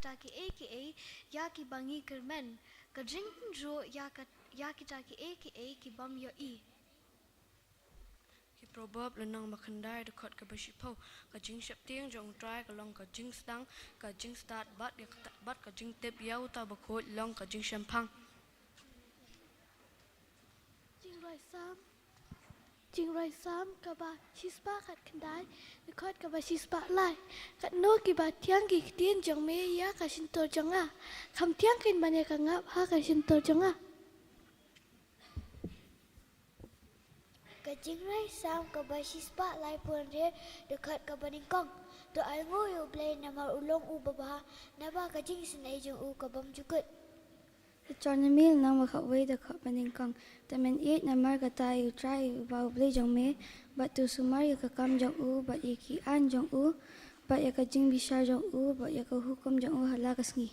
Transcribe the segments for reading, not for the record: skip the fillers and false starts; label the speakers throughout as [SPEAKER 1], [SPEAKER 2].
[SPEAKER 1] taki aka ya ki bangi kermen ka jing ro ya ki taki aka ki bam yo I
[SPEAKER 2] ki proverb lenang makhandai de khot ka bashipau ka jing shap tiang jong trai ka long ka jing stang ka jing start bat ka jing tep yau ta ba khot long ka jing shampang
[SPEAKER 1] jing roi sam ka ba chispa khat khandai de khot ka ba chispa lai kat no ki ba tiang ki tien jong me ya ka shin to jong a kham tiang kin bane ka ngap ha ka shin to jong a
[SPEAKER 3] Ka jing rai sam ka ba shispa lai pon re dekat ka baning kong. To al ngo yo blay namar ulong u baba na ba ka jing sin ai jong u ka bam jukut.
[SPEAKER 4] Chọn mil nang wakha way the cup and kong. The men eat na margata you try about blay jong me, but to sumar you kam jong u, but yaki an jong u, but yaka jing bishar jong u, but yaka hukum jong u halakas ngi.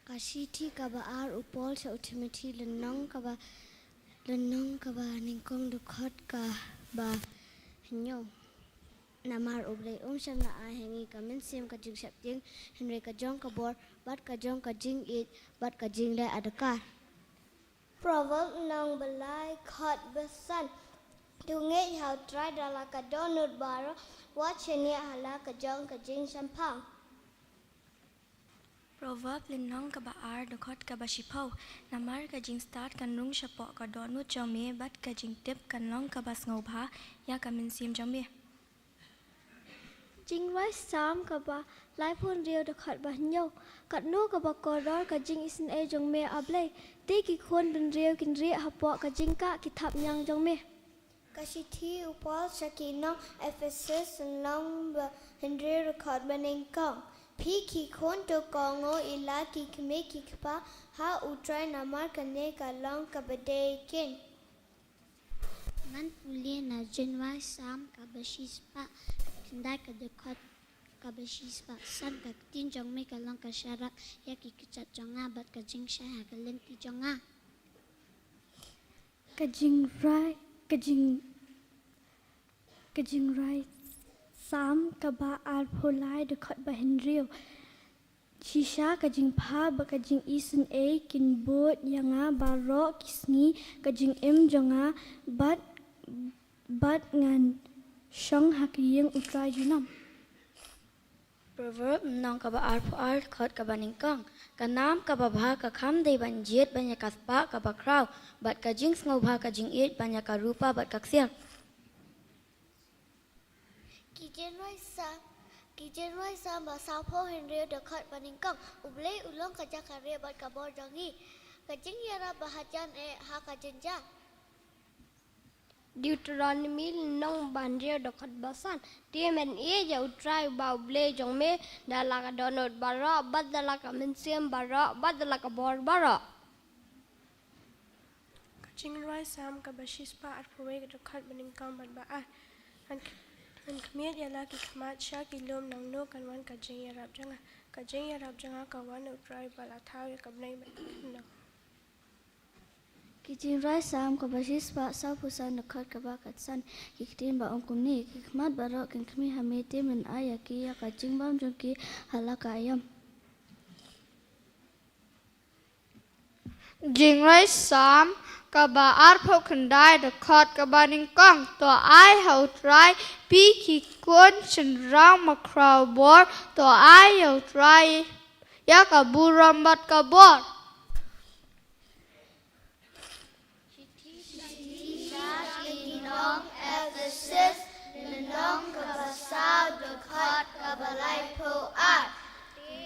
[SPEAKER 3] Ka siti ka ba ar upol sa ultimate lenong ka ba ningkong dekat ka ba nyo. Namar ublay sham na ahengi ka minsim ka jing sap ting henry ka jong ka bor bat ka jong ka jing it bat ka jing dai adakar. Proverb nang balai khat besan tu ngai how try dala ka donut baro watch ni hala ka jong ka jing sampang.
[SPEAKER 5] Proverb lenong ka ba ar de khot ka ba shipau namar ka jing start kan rung shapo ka donut jong me bat ka jing tip kan long ka bas ngau bha ya ka minsim jong me
[SPEAKER 1] jing roi sam ka ba lai pon rio de khat ba nyo kat no ka ba koridor ka jing isin ai jong me ablay ti ki khon bin rio kin ri ha po ka jing ka ki thap nyang jong me
[SPEAKER 3] Kasiti upal shakinong Ephesus long ba Henry record baning kong. Pi ki kon to kongo ila ki kme ki kpa ha utray namar kane ka long ka badekin.
[SPEAKER 6] Man puli na jenwai sam ka bashispa kindai ka dekot ka bashispa san ka tin jong me ka long ka sharak ya ki kichat jonga bat ka jing sha ha ka lenti jonga
[SPEAKER 4] Ka jing rai sam ka ba ar pholai de khot ba henrio. Shisha ka jing pha ba ka jing isin a kin bot yanga ba ro kisngi ka jing im jonga bat ngan shong hakiyeng utrai junam.
[SPEAKER 7] Proverb nong ka ba ar pho ar khot ka ba ningkong ka nam ka ba bha ka kham dei ban jet banya ka spa ka ba kraw bat ka jing ngau bha ka jing it banya ka rupa bat ka ksiang
[SPEAKER 3] Kijen roi sam ba sa pho Henry dekat baning kong ublay ulong ka jakare bat ka bor jangi. Ka jing yara bahajan ha ka jenja.
[SPEAKER 8] Deuteronomy nong bandia dekat basan dia men ia jauh try bau blay jong me dala ka donut bara bat dala ka minsiam bara bat dala ka bor bara
[SPEAKER 2] ka jing roi sam ka bashispa at paway ka khat baning kam bat ba a an kmiet ya la ki khmat sha ki lom nang no kan wan ka jing yarap janga ka wan utrai bala thau ya ka bnai ba no
[SPEAKER 4] Ki jing rai sam ka ba shispa sa pusan de khot ka ba kat san ki tin ba ongkum ni ki khmat ba ro kin khmi ha me te men aya ki ya ka jing bam jong ki halaka ayam.
[SPEAKER 8] jing rai sam ka ba ar pho khandai de khot ka ba ning kong to ai how try pi ki kon chen rang ma kraw bor to ai how try ya ka buram bat ka bor
[SPEAKER 3] Ephesus lenong ka ba sa dekat ka ba lai pho ar.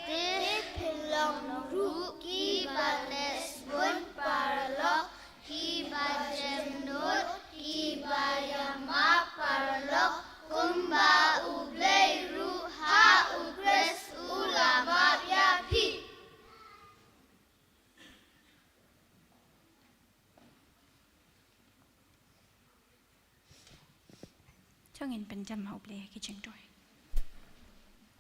[SPEAKER 3] Dit pilong ru ki ba nes bun paralok ki ba jemnut ki ba yama paralok kumba ublay ru ha ugres ulama ya pi.
[SPEAKER 5] cho nghìn phần trăm học lệ cái chừng rồi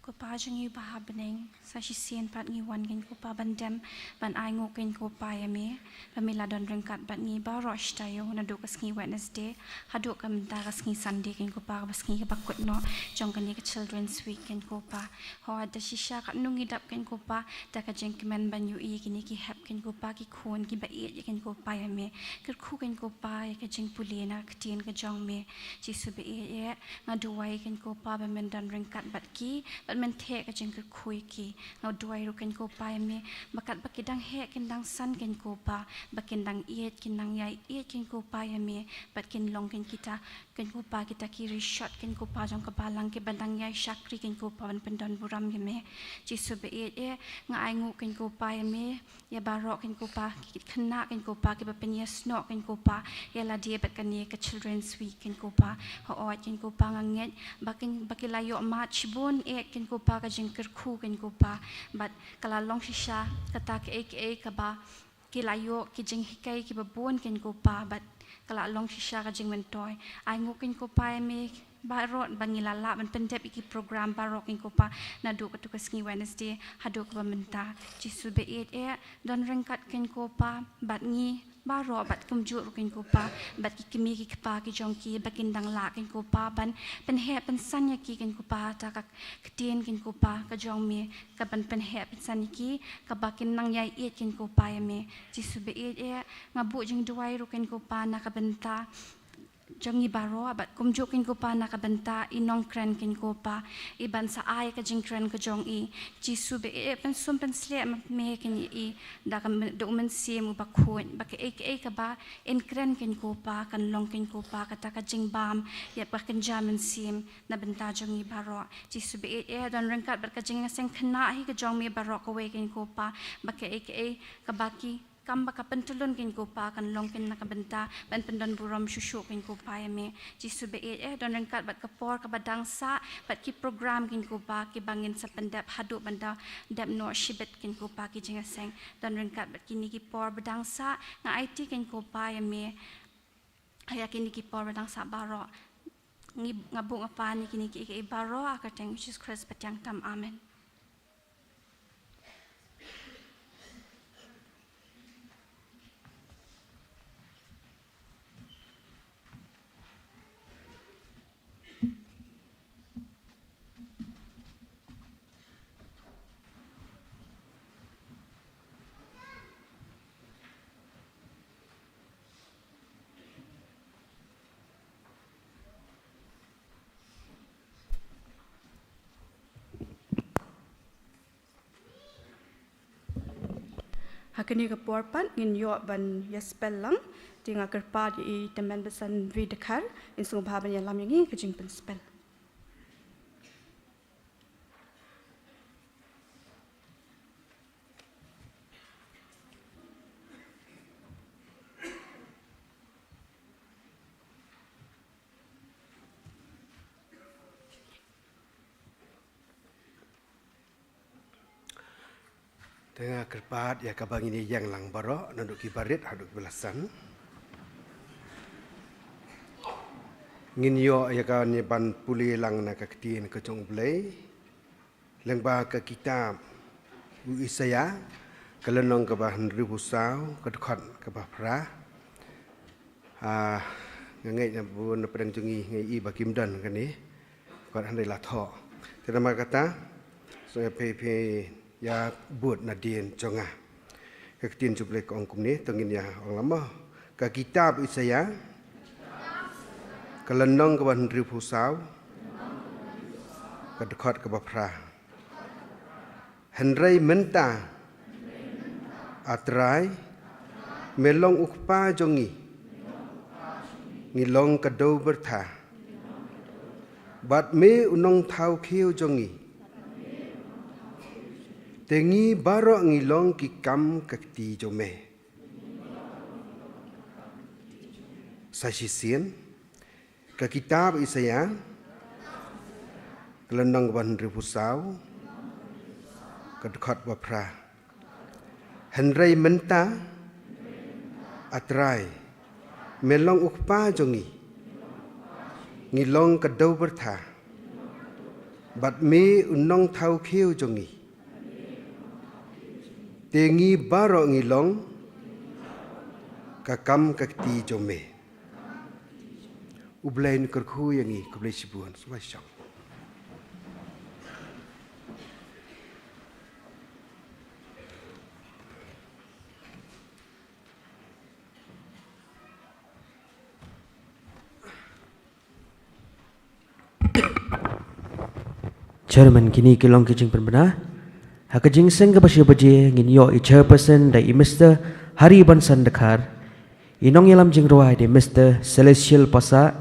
[SPEAKER 9] ko pa jangi baha bening sa sisien pat ngi wan gen ko pa bandem ban ai ngo gen ko pa yame pamila don rengkat bat ngi ba rosh tayo na do kas ngi Wednesday hado kam da kas ngi Sunday gen ko pa bas ngi bakut no jong kan ni children's week gen ko pa ho ada shisha kat nungi dap gen ko pa da ka jeng kemen ban yu i kini ki hap gen ko pa ki khon ki ba i gen ko pa yame ker khu gen ko pa ya ka jeng pulena ktien ka jong me jisu be e ngaduai gen ko pa ba men dan rengkat bat ki men the ka jeng kui ki ngau duai ru ken ko pa me bakat bakidang he ken dang san ken ko pa bakin dang iet ken dang yai iet ken ko pa me bat ken long ken kita ken ko pa kita kiri shot ken ko pa jong ka balang ke bandang yai shakri ken ko pa ban pendon buram me jisu be e nga ai ngu ken ko pa me ya barok ken ko pa kit khna ken ko pa ke ba pen yes no ken ko pa ya la dia bat kan ni ka children's week ken ko pa ho oi ken ko pa nganget bakin bakilayo march bon e ken ko pa ka jeng ker khu ken ko pa bat kala long shisha kata ke ka ba kilayo ki jeng hikai ki ba bon ken ko pa bat kala long shisha ka jeng mentoy ai ngo ken ko pa me barot bangilala ban pendep iki program barok ken ko pa na do ka tukas ngi Wednesday hado ka menta jisu be e don rengkat ken ko pa bat ngi baro bat kumjur ken ko pa bat ki kimi ki pa ki jong ki bakin dang la ken ko pa ban pen he pen san ya ki ken ko pa ta ka ktien ken ko pa ka jong me ka ban pen he pen san ki ka bakin nang yai et ken ko pa ya me jisu be e ngabu jing duai ru ken ko pa na ka benta jangi baro bat kumjuk ken ko pa na ka benta inong kren ken ko pa iban sa ai ka jing kren ka jong i jisu be e pen sum pen sle me ken i da ka do men sim ba khon ba ke ka ba in kren ken ko pa kan long ken ko pa ka ta ka jing bam ya ba ken jamin sim na benta jangi baro jisu be e don rengkat ba ka jing seng khna hi ka jong me baro ka we ken ko pa ba ke ka ba ki kam baka pentulun ken ko pa kan long ken nakabenta ban pendon buram shushu ken ko pa me jisu be don rengkat bat kapor ka badang sa bat ki program ken ko pa ki bangin sa pendap hadu banda dap no shibet ken ko pa ki jinga seng don rengkat bat kini ki por badang sa nga IT ken ko pa me aya kini ki por badang sa baro ngabu ngapa ni kini ki baro akateng Jesus Christ batyang tam amen. Hakini ka porpan ngin yo ban yaspellang tinga kerpa di temen besan videkar in sung baban ya lam yangi kajing pen spell.
[SPEAKER 10] Tengah kerpat ya kabang ini yang lang barok nanduk kibarit haduk belasan. Ngin yo ya kan ban puli lang na kaktiin ke jong blai. Lengba ke kitab u Isaya kelenong ke bah ribu sau ke dekat ke bah pra. Ngai na bu na pedang jungi ngai i bakim dan kan ni. Kot handai la tho. Terima kata saya pe ya buat nadien jonga kaktin juble ko ongkum ni tengin ya ong lama ka kitab Isaya kelenong ke ban ribu sau ke dekat ke bapra henrei menta atrai melong ukpa jongi ngilong kadau bertha bat me unong thau khiu jongi tengi baro ngilong ki kam kakti jome sasisien ka kitab Isaya kelenong ban ribu sau ke dekat bapra henrei menta atrai melong ukpa jongi ngilong kadau bertha Bat me unong thau kheu jongi. Tengi baro ngilong kakam kakti jome. Ublain kerku yangi kublai sibuan semua syang.
[SPEAKER 11] Chairman kini kilong kijing penbena. Hakajing seng ke basya baje ngin yo i chairperson da i Mr. Hari Bansan Dakar. Inong yalam jing ruai de Mr. Celestial Pasa.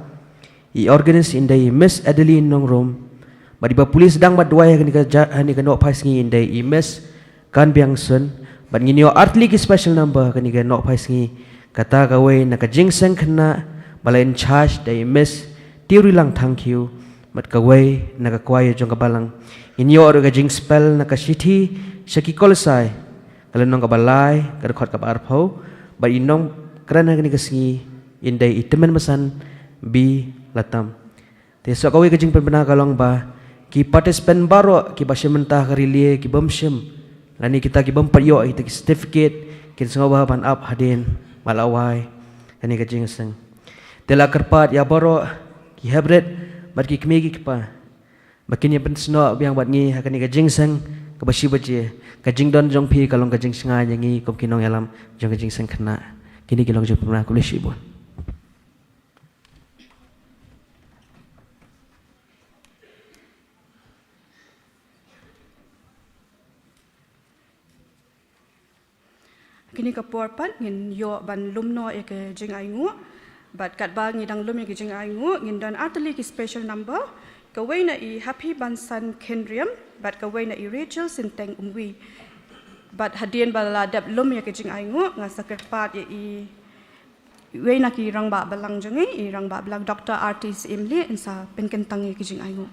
[SPEAKER 11] I organis in da i Miss Adeline nong rom. Badi ba polis dang bad duai hani ka no pais ngi in da i Miss Kan Biang Sun. Bad ngin yo artli ki special number kani ka no pais ngi kata gawai na kajing seng kena bala in charge da i Miss Tiuri lang thank you. Mat kawai nakakwaya jong kabalang inyo oro kajing spell nakashiti syaki kolsai kalau nong kabalai kadakot kabarpau ba inong kerana kani kasngi indai itemen masan bi latam te so kawai kajing penbena kalong ba ki participant baro ki basya mentah karilie ki bomshem lani kita ki bom payo kita ki certificate kin sengawa ban up hadin malawai kani kajing seng tela kerpat ya baro ki hebret Bagi kemegi kepa, makin yang pensno biang buat ngi akan ni kajing sang kebasi baje kajing don jong pi kalong kajing senga nyangi kom kinong yalam jong kajing sang kena kini kilong jong pernah kulis ibu.
[SPEAKER 12] Kini keporpat ngin yo ban lumno e ke jing aingu. But kat ba ngidang lum yang kijing aingu ngindan artili ki special number kawai na i Happy Bansan Kendriam but kawai na i Rachel Sinteng Umwi but hadian bala dap lum yang kijing aingu nga sakerpat ya i wei na ki rang ba balang jangi i rang ba balang Dr. Artis Emily insa penkentang ya kijing aingu.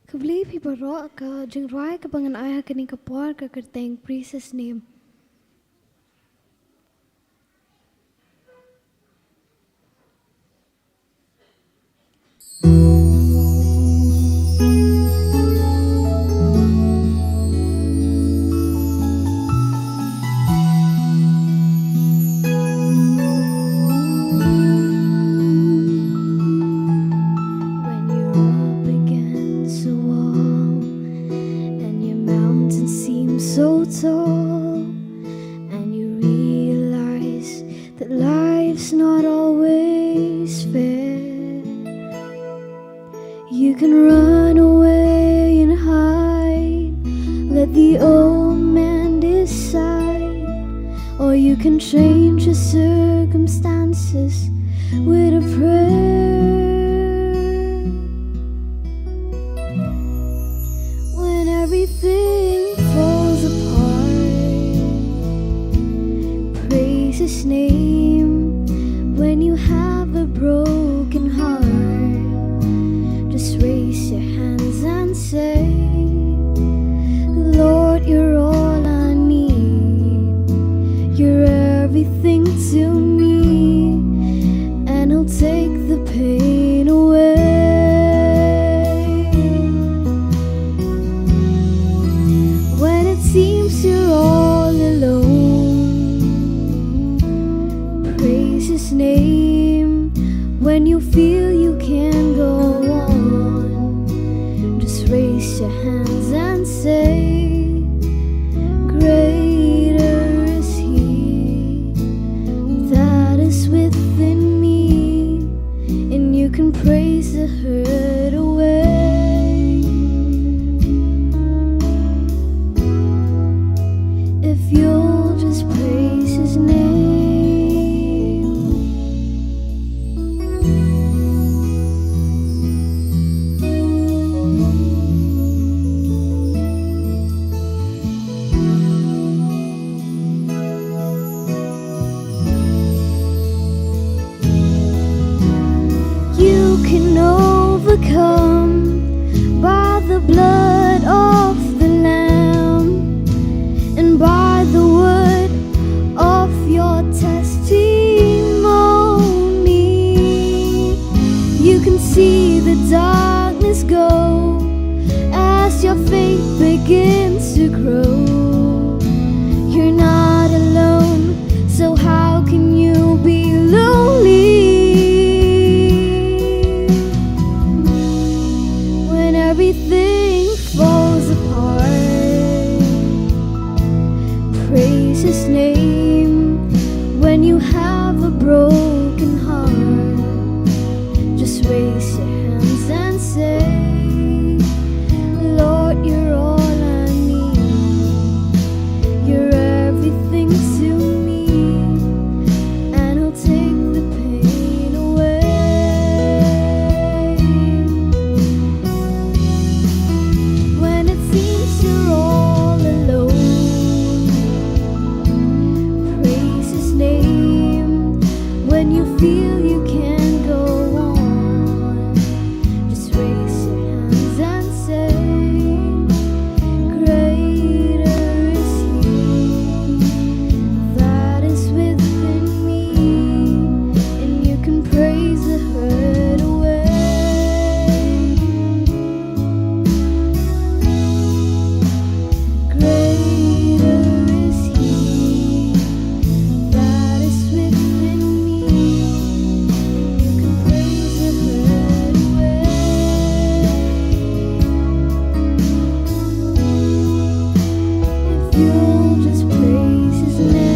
[SPEAKER 4] Kabli pi baro ka jingrai ka bangan ayah kani kapor ka kerteng princess name. So tall, and you realize that life's not always fair. You can run away and hide, let the old man decide, or you can change your circumstances with a prayer. When everything falls apart, praise His name. When you have a broken heart, just raise your hands and say, Lord, you're all I need, you're everything to me, and He'll take the pain overcome by the blood of the Lamb and by the word of your testimony. You can see the darkness go as your faith begins to grow. You're not alone, so how can you be lonely when everything falls apart? Praise His name when you have a broken heart. Just raise your hands and say, Lord, you're all I need. You're everything to me, and He'll take the pain away. When it seems you're all alone, praise His name. When you feel you can't go on, just raise your hands and say, greater is He that is within me, and you can praise the hurt away. Greater is He that is within me, and you can praise the hurt away. If you'll just praise His name.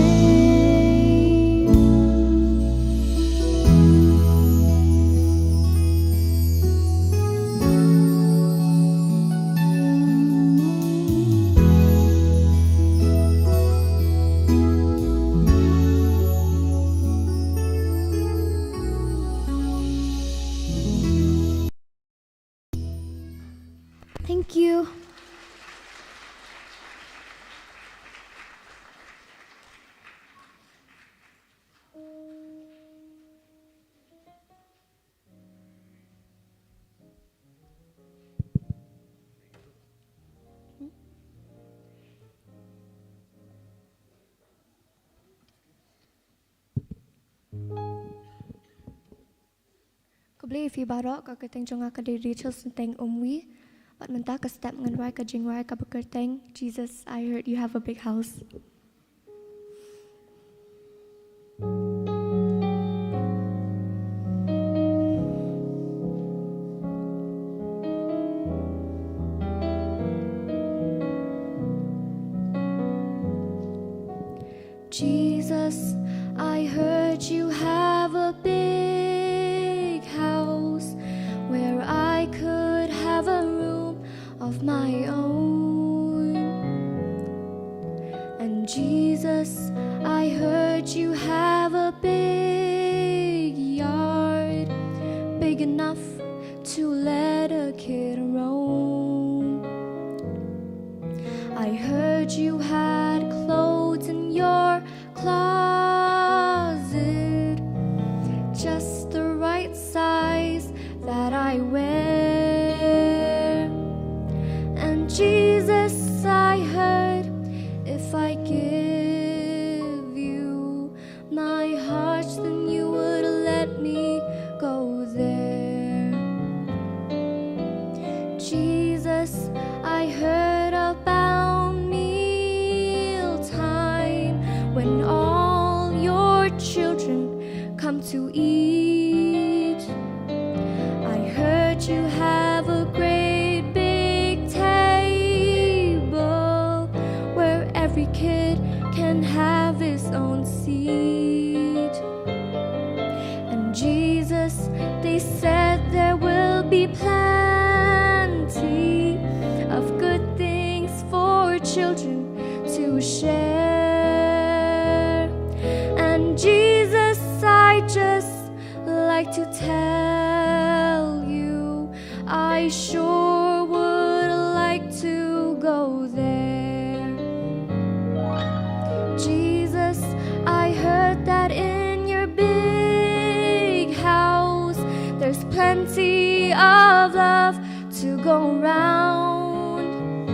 [SPEAKER 4] Thank you.
[SPEAKER 5] Có believe if you barok ka keteng jonga ka diri chil senteng umwi, but menta ka step ngan wai ka jingwai ka bekerteng. Jesus, I heard you have a big house. Jesus, I heard you have a big house where I could have a room of my own. And Jesus, I heard you have a big yard, big enough to let a kid roam. I heard you had clothes in your closet, just the right size that I wear. And Jesus, I heard if I give you my heart, then you would let me go there. Jesus, I heard about mealtime when all your children come to eat. I heard you have a great big table where every kid can have his own seat. And Jesus, they said there will be plenty of good things for children to share. And Jesus, I just like to tell you, I sure would like to go there. Jesus, I heard that in your big house there's plenty of of love to go round.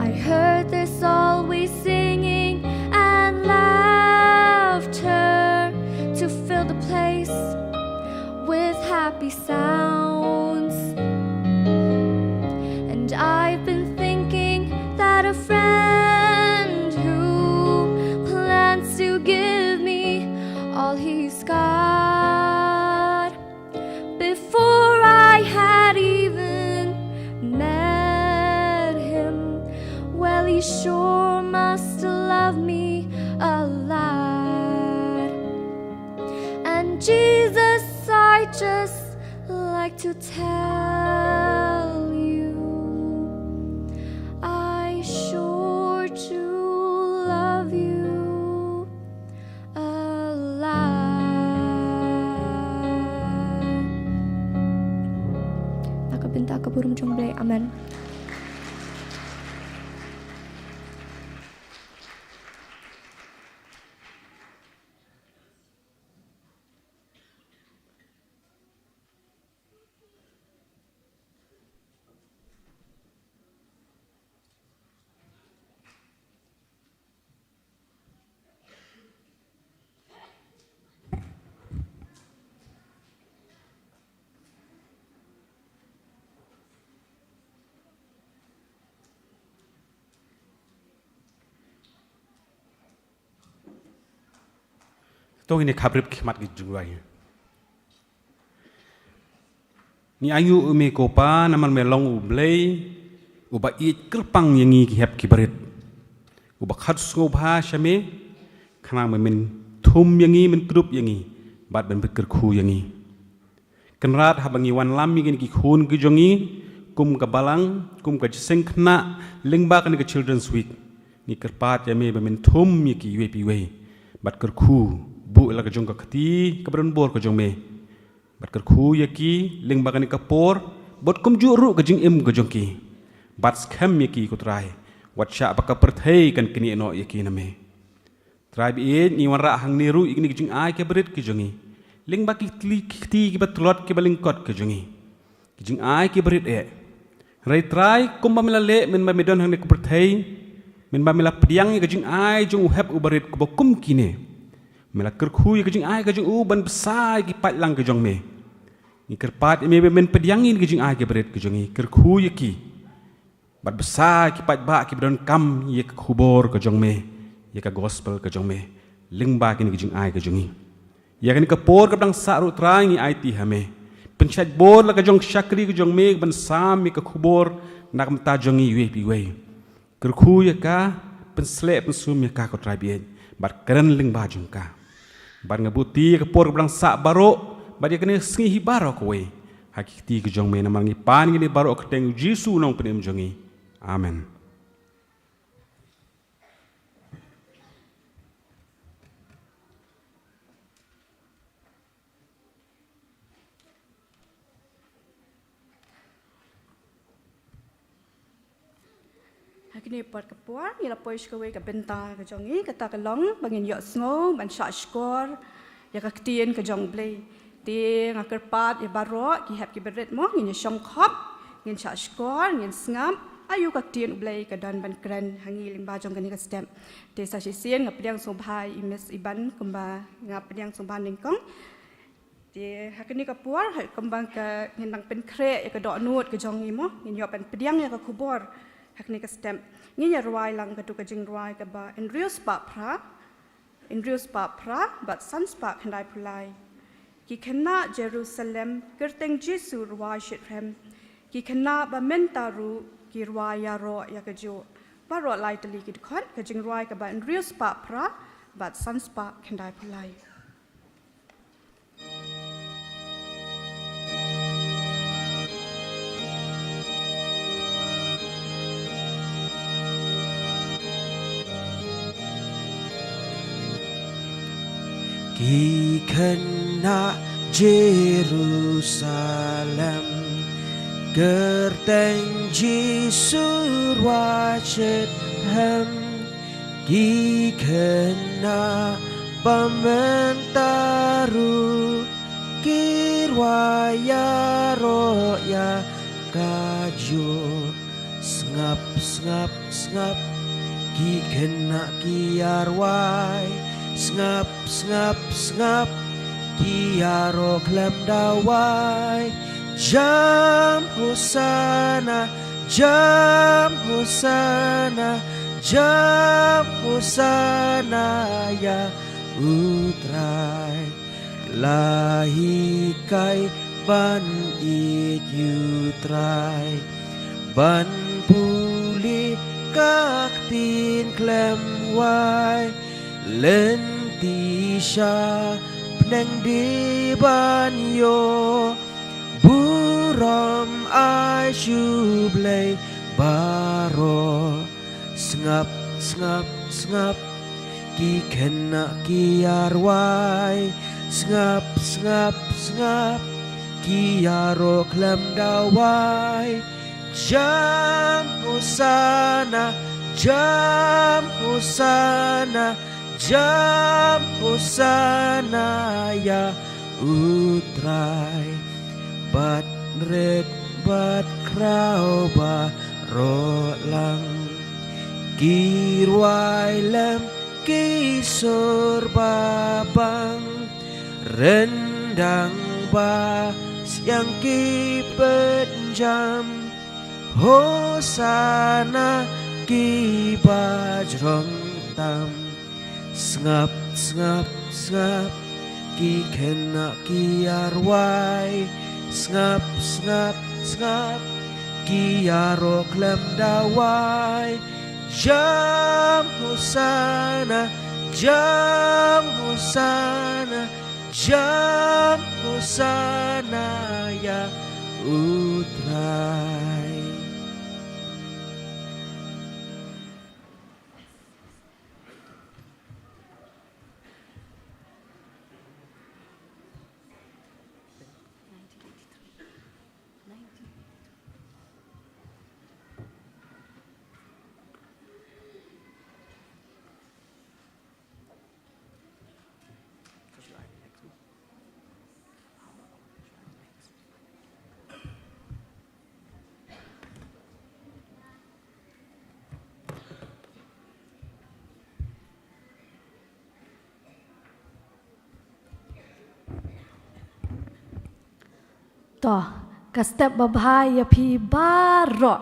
[SPEAKER 5] I heard there's always singing and laughter to fill the place with happy sounds. And I've been thinking that a friend who plans to give me all he's got before I had even met him, well, he sure must love me a lot. And Jesus, I just like to tell you, I sure do love you a lot. Nakabinta ka burung jomblay. Amen.
[SPEAKER 13] Tong ini kabrip khmat gi jungwai ni ayu umi kopa naman melong ublei uba i kerpang yangi ki hep kibrit uba khat ngobha shame khana men thum yangi men grup yangi bat ben bekir khu yangi kenrat habangi wan lam yangi ki khun gi jongi kum ka balang kum ka seng khna lingba kan ki children's week ni kerpat yame ben thum yaki wepi we bat kir khu bu la ka jong ka khati ka bron bor ka jong me bat kar khu yaki ling bagani ka por bot kum ju ru ka jing im ka jong ki bat skam yaki ko trai wat sha ba ka perthei kan kini no yaki na me trai bi e ni wan ra hang ni ru ikni jing ai ke brit ki jongi ling ba ki khti ki bat lot ki baling kot ka jongi jing ai ki brit e rai trai kum ba mila le men ba medon hang ni ko perthei men ba mila pdiang ka jing ai jong heb u barit ko kum kine mela kerkhui ke jing ai ke jing u ban besai ki pat lang ke jong me ni kerpat me men pediangin ke jing ai ke beret ke jongi kerkhui ki bat besai ki pat ba ki bron kam ye ke khubor ke jong me ye ka gospel ke jong me lingba ki ni ke jing ai ke jongi ye kan ke por ke dang sa ru trang ni ai ti ha me penchat bor la ke jong shakri ke jong me ban sam mi ke khubor nak mta jongi we pi we kerkhui ka pensle pensum ye ka ko trai bien bat keren lingba jong ka bar ngabuti ke por blang sa baro bar ye kene sngi hi baro ko we hakiti ke jong me na mangi pan ni baro ke teng jisu nong penem jongi amen.
[SPEAKER 12] Hakini part kepuar ni la pois ke we ke benta ke jongi kata ke long bangin yo sngo ban sha skor ya ka tien ke jong blei ti ngakar pat ya baro ki hap ki beret mo ngin shong khop ngin sha skor ngin sngamp ayu ka tien blei ke dan ban kran hangi limba jong kani ka stem te sa shi sien ngap priang sobhai imes iban kumba ngap priang sobhan ningkong ti hakini kepuar ha kembang ke ngin nang pen kre ya ke do nut ke jongi mo ngin yo pen priang ya ka kubor hakni ka stem ni ya ruai lang ka tu ka jing ruai ka ba in real spa pra but sun spa khandai pulai ki khanna Jerusalem kirteng Jesu ruai shithem ki khanna ba mentaru ki ruai ya ro ya ka jo ba ro lai tali ki khon ka jing ruai ka ba in real spa pra but sun spa khandai pulai
[SPEAKER 11] Ki kena Jerusalem Gerteng Jisur wajib hem Ki kena pementaru Kir waya ro ya kajo Sngap sngap sngap ki kena ki arwai Sngap sngap sngap ki aro klem dawai Jam hosana Jam hosana Jam hosana ya utrai Lahi kai ban it utrai Ban puli kak tin klem wai Lentisha Neng di banyo Buram ai shublay baro Sngap, sngap, sngap Ki kena ki arwai Sngap, sngap, sngap Ki aro klem dawai Jam hosana Jam hosana Jam hosana ya utrai Bat red bat krau ba rolang Kirwai lem kisur babang Rendang ba siang ki penjam Hosana ki bajrong tam Sngap, sngap, sngap Ki kena ki arwai Sngap, sngap, sngap Ki aro klem dawai Jam hosana Jam hosana Jam hosana ya utrai
[SPEAKER 14] ต่อกับสเต็ปบบายยาพีบารอ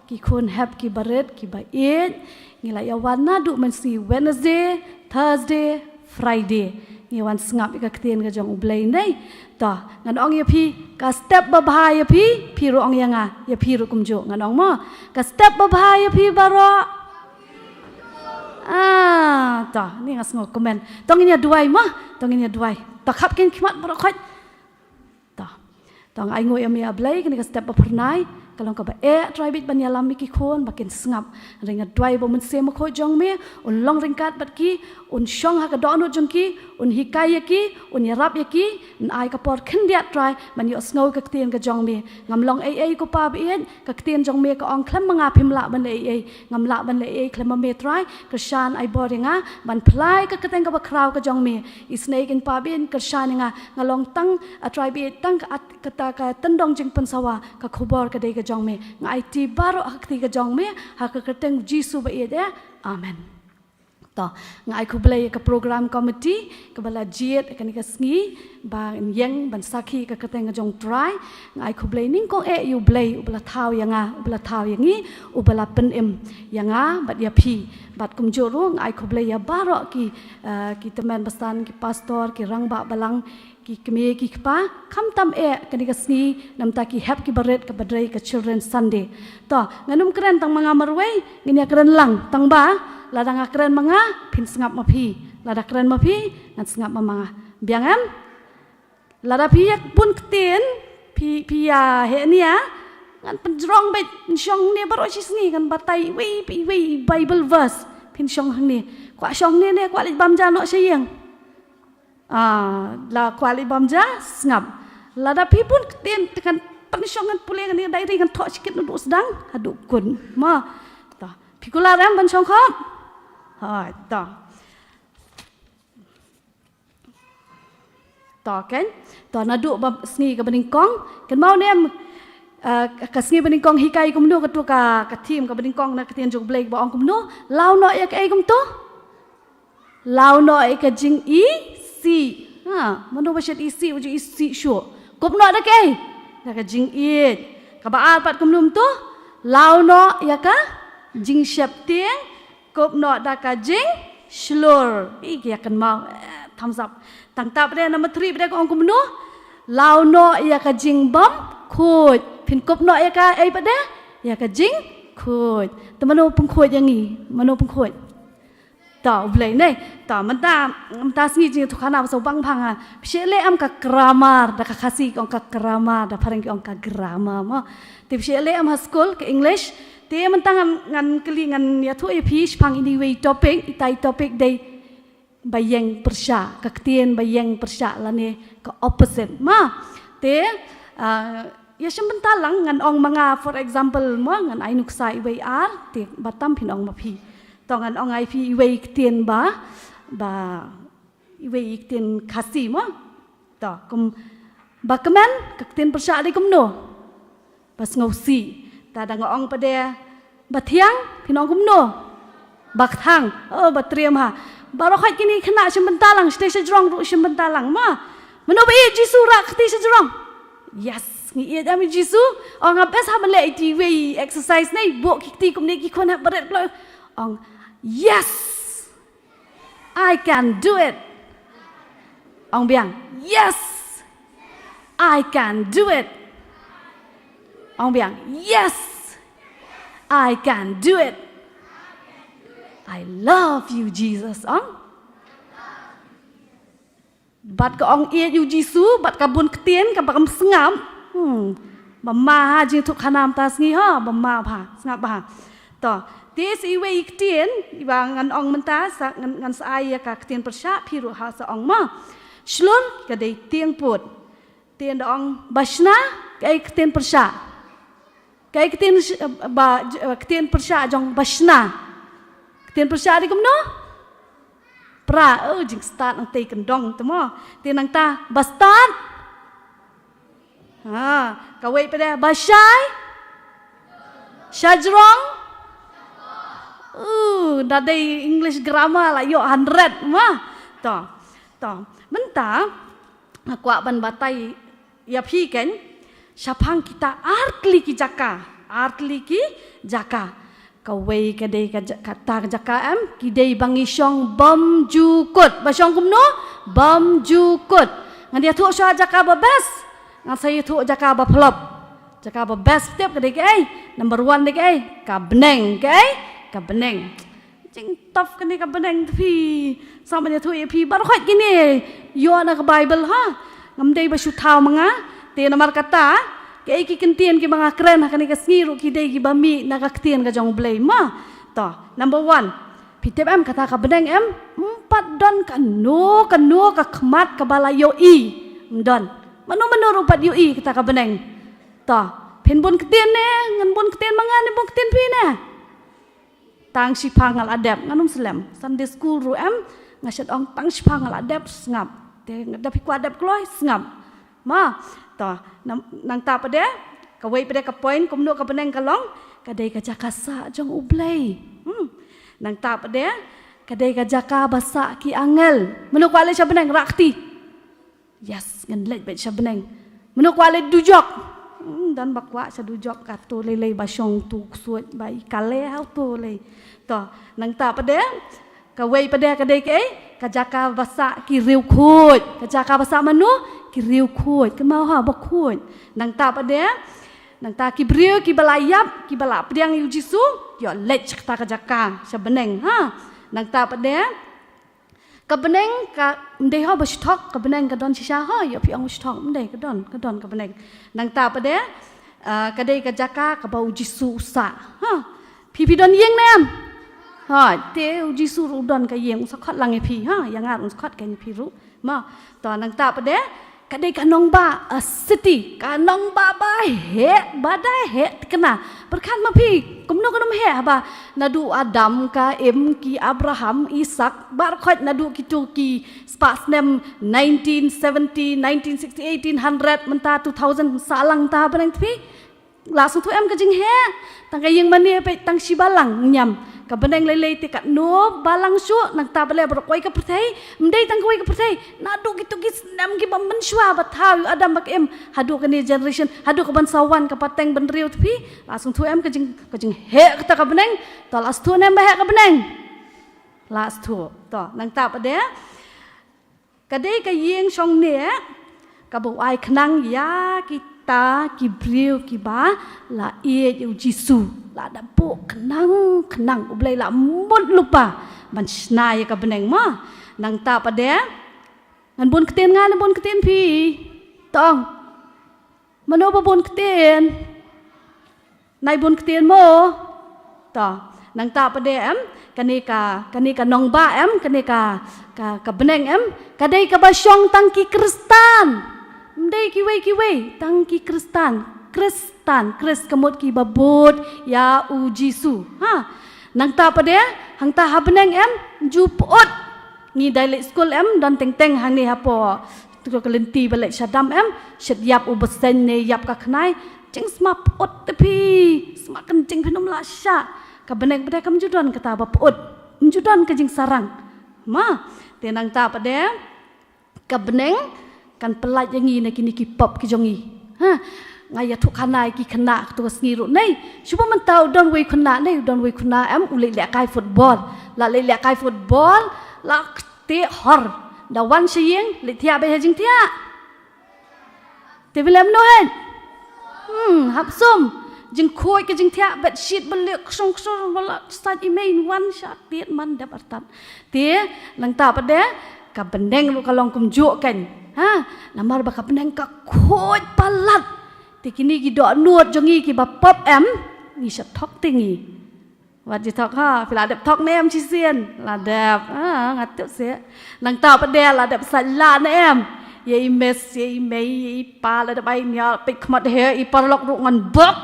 [SPEAKER 14] กี่คนแฮปกี่บาร์เรตกี่บาเอ็ดงี้ละยาวันน่าดูมันสี Wednesday Thursday Friday งี้วันสงับอีกเตียนกับจงอุบเลยนี่ต่องั้นองยาพีกับสเต็ปบบายยาพีรู้องยังไงยาพีรู้กุมโจงั้นองมั้งกับสเต็ปบบายยาพีบารอต่อนี่งั้นสงบคอมเมนต์ต้องงี้ด้วยมั้งต้องงี้ด้วยต่อขับกินขี้มัดบารอค่อยต้องไอ้งูยังมีอะไรกันก็สเต็ปแบบไหนก็ลองกับทริบิดบัญญัติลามิกิโคนบักินสงับเรื่องด้วยบ่มันเสียมาโคจงเมียอุ่นลองเรื่องการบัดกี้อุ่นช่องหักดอนจงกี้อุ่นฮิกายกี้อุ่นยารับยกี้อุ่นไอ้กระปอดขึ้นเดียดทรายมันอยู่สงบกับเตียนกับจงเมียงำลองเอก็ปาเบียนกับเตียนจงเมียก็อ่องคล้ำมังอาพิมละบันงำละบันคล้ำมาเมียทรายกระชานไอ้บอดยังบันพลายก็กระเตงกับคราวกับจงเมียอิสเนกินปาเบียนกระชานยังงำลองตั้งทริบิดตั้งกระตากตันดองจึงเป็นสวะกับขบกับเด็กกับจงเมียไอ้ที่บารอหักที่กับจงเมียหักกระเตงจีสุบเอเดอาเมนต่อไอ้คุบเลยกับโปรแกรมคอมมิตี้กับบลาเจียดกันนี่ก็สงีบางยังบันสักขีกับกระเตงกับจงทรายไอ้คุบเลยนิ่งก็อยู่เบลย์อุบลาเท้ายังอุบลาเท้าอย่างนี้อุบลาเป็นยังบัดยาพีบัดกุมโจรุ่งไอ้คุบเลยยาบารอกีตแมนบัสตันกีพาสตอร์กีรังบะบาลังกีเมียกีป้าคำตำกันนี่ก็สงีน้ำตากีแฮปกีบาร์เรตกับบัดเรย์กับ Children Sunday ต่องั้นนุ่มกระเรนตั้งมังามารวยงี้เนี่ยกระเรนหลังตั้งบ้าladang akren manga pin sengap mapi lada keren mapi ngan sengap manga biangam lada piyak pun ketin pia he ni ya ngan penjrong bet syong ni baru sis ni kan batai wi Bible verse pin syong hang ni kwa syong ni kwa li bamja no sayang la kwa li bamja sengap lada pi pun ketin kan pensyong kan pulih kan ni dai kan thok sikit duduk sedang aduk kun ma ta pikula ram ban syong khopต่อ ต่อกันต่อนาดุบสงีกับบันิงกองกันเมาเนี่ยกับสงีบันิงกองฮิกายกุมโนกับตัวกับทีมกับบันิงกองนะกับเทียนจงเบลกบอกองกุมโนลาวน้อยกับไอ้กุมโตลาวน้อยกับจิงอีซีมันดูว่าเช็ดอีซีว่าจะอีซีชัวกบน้อยกับไอ้กับจิงอีกับบ้าปัดกุมนุมโตลาวน้อยกับจิงเชฟเตียงกบน้อยกับจิงชลูร์อีกอย่างกันเมาทำซับตั้งแต่ประเด็นน้ำทรีประเด็นของกุมโนลาวน้อยกับจิงบัมคูดพินกบน้อยกับไอ้ประเดี๋ยวกับจิงคูดแต่มโนปุ่งคูดยังงี้มโนปุ่งคูดต่อเลยเนี่ยต่อมันตาสงี้จริงทุกขณะภาษาบังพังอ่ะเชื่อเลยamกับ grammar ดักkasihองกับ grammar ดักพลังองกับ grammar มั้งแต่เชื่อเลยam school ke English แต่มันตั้งงานกลีงานya tu epish pang ini way topik itai topik day bayang persya kaktian bayang persya lah ni ke opposite mah te ya sebentar lang ngan ong manga for example mo ngan ai nuk sai way ar te batam phin ong ma phi to ngan ong ai phi wayktien ba wayktien khasi mo to kum ba kemen kaktien persya di kum no pas ngau si ta dang ong pade ba thiang phin ong kum no bak thang ba triam ha baru khat kini kena sebentar lang stay sejrong ru sebentar lang ma mano ba jisu ra khati sejrong yes ni ia ami jisu ong apes ha bale ti way exercise nei bo kiti kum ni ki khon ha baret lo ong yes I can do it ong biang yes I can do it ong biang yes I can do it I love you Jesus ong bat ka ong ia you jisu bat ka bun ktien ka bakam sengam ba ma ha jing thuk khanam ta sngi ha ba ma pha ngap ba to this i way ktien ba ngan ong menta sa ngan sa ai ka ktien persya phiru ha sa ong ma shlon ka dei tieng put tien da ong bashna ka ktien persya ka ktien ba ktien persya jong bashna ktien persya di kum no pra jing start ang tay kendong temo tien nang ta ba start ka wei pa de ba shai shajrong da dei English grammar la yo 100 ma to menta kwa ban batai ya phi ken shapang kita artli ki jaka ka wei ka dei ka ta jaka am ki dei bangi shong bam jukut ba shong kum no bam jukut ngan dia thu sha jaka ba best ngan saya thu jaka ba flop jaka ba best step ka dei ke number 1 dei ke ka beneng ke ka beneng jing tof ka ni ka beneng phi sama dia thu phi bar khot kini yo na ka bible ha ngam dei ba shu thau manga te namar kata ke ki kentien ki mga kren hakani ka sniru ki dei ki bami nakaktian ka jong blay ma to number 1 pitep em kata ka beneng em 4 don kanu ka khmat ka balayo i don manu rupat yu i kata ka beneng to pen bon ketien ne ngan bon ketien manga ne bon ketien pi ne tang sipangal adep nganum selem Sunday school ru em ngasat ong tang sipangal adep ngap te ngadapi ku adep kloi ngap ma to nang ta pade ka wei pade ka point kum no ka beneng ka long ka dei ka jakasa jong ublei nang ta pade ka dei ka jaka basa ki angel menu kwale sha beneng rakti yes ngan lej bet sha beneng menu kwale dujok dan bakwa sha dujok ka to lele ba shong tu suot bai kale hau to le to nang ta pade ka wei pade ka dei ke ka jaka basa ki riu khut ka jaka basa manu ki riu khut kan mau ha ba khut nang ta pa de nang ta ki brio ki balayap ki bala priang yu jisu yo lech ta ka jaka sa beneng ha nang ta pa de ka beneng ka mde ha ba stok ka beneng ka don shisha ha yo pi ong stok mde ka don ka beneng nang ta pa de ka dei ka jaka ka ba jisu sa ha pi don yeng nem ha te jisu ru don ka yeng sa khat lang e pi ha yang ar un khat ka ni pi ru ma to nang ta pa de kadai kanong ba a city kanong ba ba he badai he kena berkan mapi kumno kanong he ba nadu Adam ka ki Abraham Isaac bar khot nadu kitu ki spas nem 1970 1960 1800 menta 2000 salang ta barang tpi langsung tu em ka jing he tang kayeng mani pe tang si balang nyam ka beneng lele te kat no balang su nang ta bale bro koi ka pertai mdei tang koi ka pertai nadu gitu gis nam ki bam mensua batau Adam bak em hadu ka ni generation hadu ka ban sawan ka pateng ben riu tpi langsung tu em ka jing he ka ka beneng to las tu nem ba he ka beneng las tu to nang ta pade ka dei ka yeng song ne ka bo ai khnang ya kita kibriu kiba la ie yu jisu la da po kenang ublai la mut lupa ban snai ka beneng ma nang ta pade ngan bun keten ngan bun keten pi tong mano ba bun keten nai bun keten mo ta nang ta pade em kani ka nong ba em kani ka beneng em kadai ka ba syong tangki kristan mdei kiwei tangki kristan kris kemut ki babut ya u jisu ha nang ta pade hang ta habeneng em jupot ni dialect school em dan teng hang ni hapo tu ka lenti balek syadam em syadiap u besen ne yap ka khnai ceng sma pot tepi sma kencing phenom la sya ka beneng pade kam judon kata bapot mjudon ka jing sarang ma tenang ta pade ka beneng kan pelat yang ini kini ki pop ki jongi ha ngaya thuk khanai ki khana tu sngi ru nei chuba man tau don we khana nei don we khana em uli le kai football la le kai football la te hor da wan sieng le thia be jing thia te vilem no hen hap sum jing khoi ki jing thia bet sheet belek song wala start email one shot tiet man da bartan te lang ta pade ka bendeng lu kalong kumjuk kan ha namar ba ka bendeng ka khoi palat ti kini ki do nuot jongi ki ba pop em ni sat thok tingi wat ji thok ha pila dep thok nem chi sien la dep ngat teu se nang ta pa de la dep sa la na em ye mes ye mei ye pa la dep ai nya pe khmat he I parlok ru ngan bok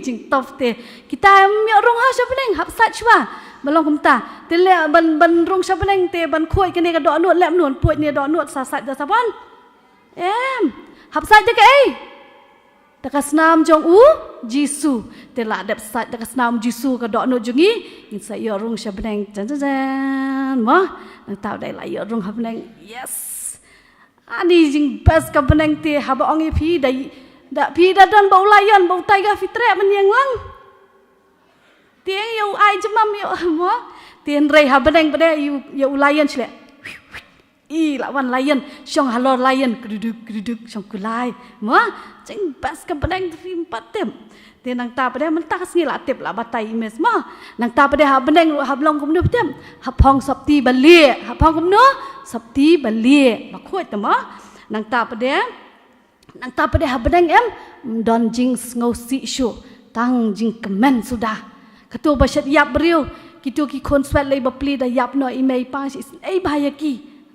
[SPEAKER 14] jing tof te kita mi rong ha sa bendeng hap sat chwa balong kumta te le ban rong sa bendeng te ban khoi kini ka do nuot lem nuon puit ni do nuot sa sat da sa ban em hap sat de ke takas nam jong u jisu te la dep sat takas nam jisu ka do no jungi in sa yo rong sha bneng jan ma nang tau dai la yo rong ha bneng yes ani jing best ka bneng te ha ba ong phi dai da phi da don bau lion bau tiger fitre man yang lang tieng yo ai jamam yo mo tien rei ha bneng bade yo lion chle la wan lion syong halor lion keduduk syong kulai mo ceng bas ka beneng film patem te nang ta pade man tak ngi la tep la batai mes mo nang ta pade ha beneng ha blong kum nu patem ha phong sapti balie ha phong kum nu sapti balie ba khoi ta mo nang ta pade ha beneng em don jing ngau si shu tang jing kemen sudah ketu basyat yap beriu kitu ki kon swat lei bapli da yap no imei pa si ei bahaya ki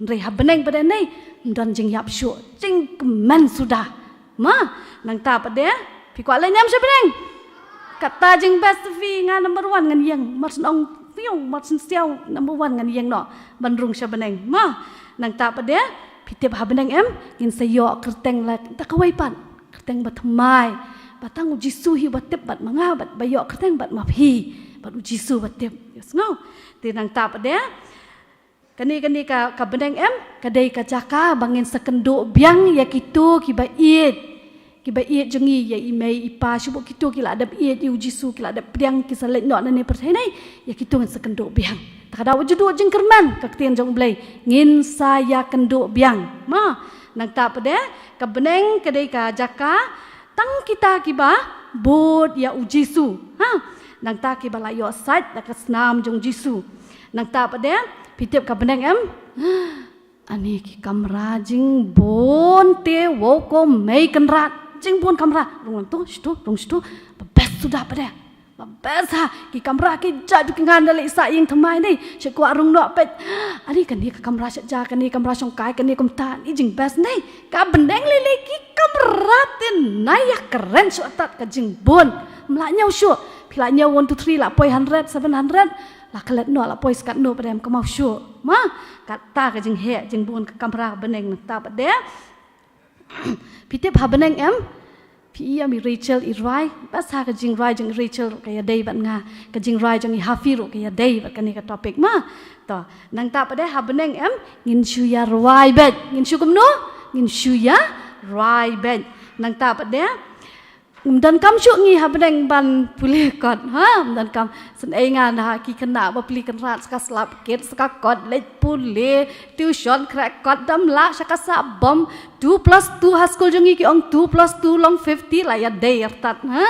[SPEAKER 14] rei ha beneng pada nei don jing yap shu jing kemen sudah ma nang ta pade pi kwa le nyam se beneng kata jing best vi nga number 1 ngan yang mat ong piu mat siao number 1 ngan yang no ban rung se beneng ma nang ta pade pi tep ha beneng em in se yo kerteng la ta kawai pan kerteng bat mai batang uji su hi batep bat manga bat bayo kerteng bat ma phi bat uji su batep yes ngau te nang ta pade kani ka beneng em kadai ka jaka bangin sekendo biang ya kitu ki ba iet jengi ya imei ipa syubuk kitu ki la adap iet yu jisu ki la adap biang ki salet no na ne perthai nai ya kitu ngan sekendo biang takada wujudu jeng kerman ka ketien jong blai ngin saya kendo biang ma nang ta pade ka beneng kadai ka jaka tang kita ki ba bot ya u jisu ha nang ta ki ba la yo sat da ka snam jong jisu nang ta pade pitip ka beneng em ani ki kamera jing bon te wo ko mei kenrat jing bon kamera rong tu stu best sudah pada Besa ki kamera ki jadu ki ngan dali sa ing thamai ni shku arung no pet ani kan ni kamera sja kan ni kamera song kai kan ni kumta ni jing bes ni ka bendeng lili ki kamera tin naya keren su atat ka jing bon mla nyau su pila nyau 1 2 3 la poi 100 700 la kalet no la poi skat no padem ka mau su ma kata ka jing he jing bon ka kamera bendeng ta pade pitep ha bendeng emพี่มี Rachel อีไรภาษาก็จริงไรจัง Rachel ก็อย่าได้บัดงาก็จริงไรจังอีฮาฟิรุก็อย่าได้บัดกันนี่ก็ topik มาต่อนางตาประเดี๋ยวหาบันเองงินชูยาไรเบ็ดงินชูกุมโนงินชูยาไรเบ็ดนางตาประเดี๋ยวdan kam syuk ngi ha bedeng ban pulih kot ha dan kam sen ai ngan ha ki kena ba pulih kan rat ska slap ket ska kot lej pulih tuition crack kot dam la ska sa bom 2 + 2 ha school jongi ki ong 2 + 2 long 50 la ya day tat ha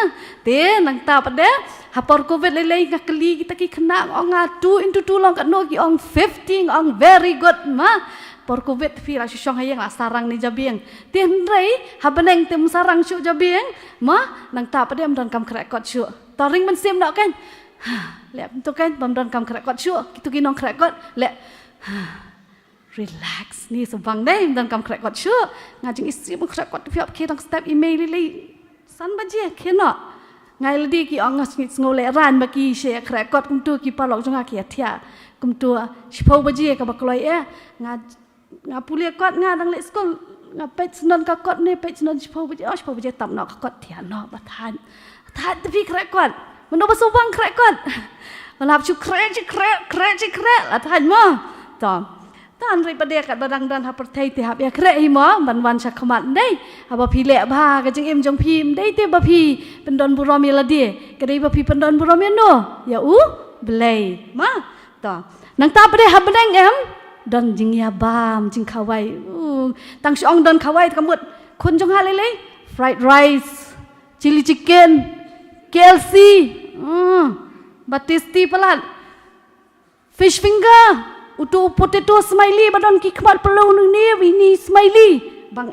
[SPEAKER 14] te nang ta pade ha por covid le ngakli kita ki kena ong 2 × 2 long kat no ki ong 50 ong very good ma por covid fi la syong hayang la sarang ni jabieng tin rei ha beneng tem sarang syu jabieng ma nang ta pa dem dan kam krek kot syu to ring man sim dak kan le tu kan bam dan kam krek kot syu kitu ki nong krek kot le relax ni sebang dai dan kam krek kot syu ngajing isi mu krek kot fiap ke dang step email li san baje ke no ngai ledi ki ong ngole ran ba ki she krek kot kum tu ki palok jonga ki athia kum tu shpo baje ka ba kloi ngapulia kot ngadang le skol ngapet senon ka kot ni pet senon shpo baje tam no ka kot thia no ba than tapi krek kot meno ba sobang krek kot malap chu krek la than mo to tan ri pade kat badang dan ha perthai ti ha ya krek hi mo ban wan sha khamat dei ha ba phi le ba ka jing em jong phim dei te ba phi pendon burom ya la di ka dei ba phi pendon burom ya no ya blai ma to nang ta pade ha badang em don jing ya bam jing khawai tang shong don khawai kamut khun jong ha le fried rice chili chicken KFC batisti palat fish finger utu potato smiley badon ki khmat pelu ni ini smiley bang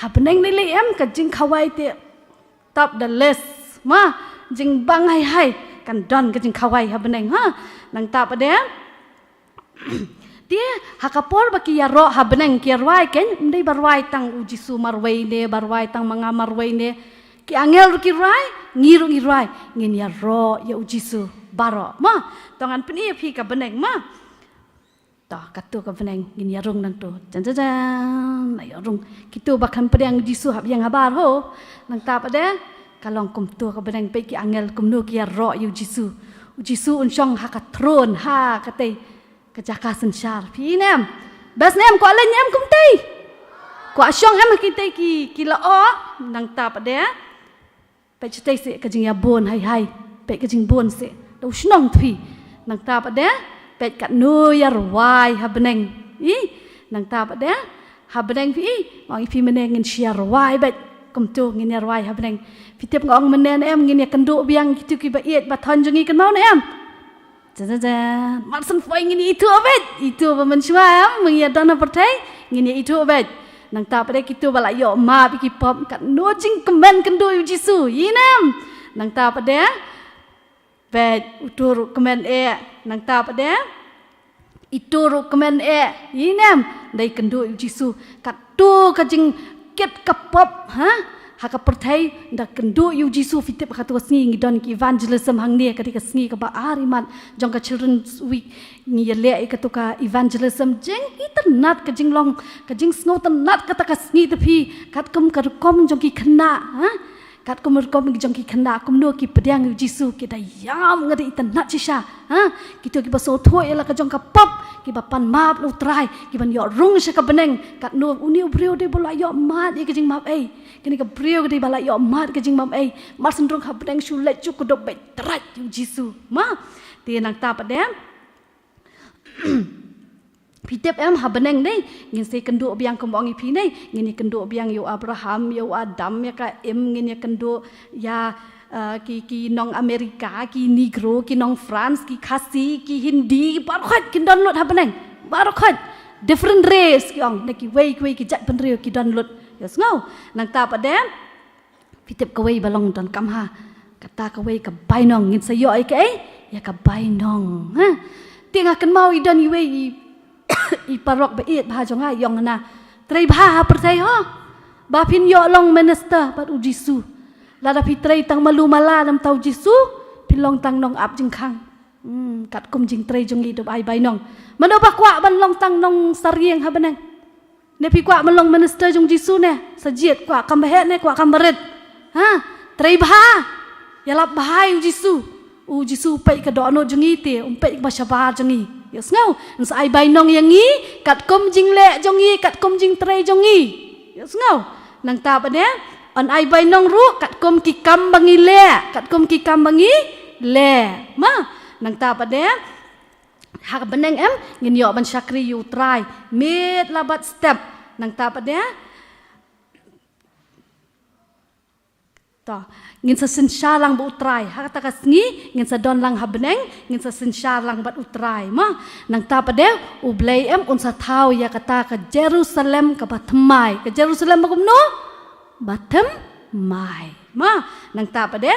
[SPEAKER 14] ha beneng le em ka jing khawai te top the list ma jing bang hai kan don ka jing khawai ha beneng ha nang ta pade dia hakapor baki ya ro ha beneng ki arwai ken ndai barwai tang ujisu marwai ne barwai tang manga marwai ne ki angel ki rai ngiru ngirai ngin ya ro ya ujisu baro ma tongan peni phi ka beneng ma ta katu ka beneng ngin ya rung nang tu jan na ya rung kitu bakhan pedang ujisu hab yang habar ho nang ta pade kalong kum tu ka beneng pe ki angel kum nu ki ya ro ya ujisu unshong ha ka tron ha ka te kejaka sensyar pi nem bas nem ko len em kum tei ko syong em ki tei ki la o nang ta pade pe chitei se ka jing ya bon hai pe ka jing bon se do shnong thi nang ta pade pe kat nu ya rwai ha beneng i nang ta pade ha beneng pi ngong pi meneng ngin sia rwai be kum tu ngin ya rwai ha beneng pi tep ngong menen em ngin ya kendu biang kitu ki ba iet ba thon jongi kan mau ne em Marsan foi ngini itu abet itu pemencuam mengia dana pertai ngini itu abet nang ta pada kitu bala yo ma biki pop kat nojing kemen kendo Jisu yinam nang ta pada bet utur kemen nang ta pada itur kemen yinam dai kendo Jisu kat tu kajing ket kapop ha haka pertai ndak kendo Jisu fitip katu sngi ngidon ki evangelism hang ne ketika sngi ka ba ariman jong ka children's week ni le ikatu ka evangelism jeng iternat ka jinglong ka jing sngo ternat kata ka sngi tepi kat kum ka kom jong ki khna ha kat kum kom jong ki khna kum no ki pedang Jisu ki da yam ngade iternat chisha ha kitu ki baso thoi la ka jong ka pop ki ba pan map lu trai ki ban yo rung sha ka beneng kat no uni brio de bola yo mat ki jing map kini ka brio ke di bala yo mat ke jing mam mar sendrong ha bedeng shu le chu kodok be trat Jisu ma ti nang ta padem pitep em ha beneng dei ngin se kendo biang komong ipi nei ngin kendo biang yo Abraham yo Adam ya ka ngin ya kendo ya ki nong Amerika ki Negro ki nong France ki Khasi ki Hindi barkhat kin don lot ha beneng barkhat different race ki ong neki wei ki jat benrio ki don lot yes ngau nang ta padem pitep kawai balong don kam ha kata kawai ka bainong ngin sayo ai ke ya ka bainong ha ting akan mau idan iwe i parok be it bha jonga yong na trei bha percaya ho ba pin yo long minister bat u jisu la da pitrei tang malu mala nam tau jisu pin long tang nong ap jing khang kat kum jing trei jong i do ai bainong mano ba kwa ban long tang nong sarieng ha benang ne pi kwa man long minister jong jisu ne sajiet kwa kam he ne kwa kam baret ha trei bha ya lap bahai u jisu pai ka do no jong i te pai ba shaba jong i yes ngau sa ai bainong yang i kat kum jing le jong i kat kum jing trei jong i yes ngau nang ta pa ne on ai bainong ru kat kum ki kam bangi le ma nang ta pa ne hak beneng em ngin yo ban syakri yu try mit labat step nang ta pa ne to ngin sa sinsya lang bu utray hak ta kasngi ngin sa don lang ha beneng ngin sa sinsya lang bat utray ma nang ta pa de u blay em un sa thau ya kata ka Jerusalem ka batmai ka Jerusalem bagum no batem mai ma nang ta pa de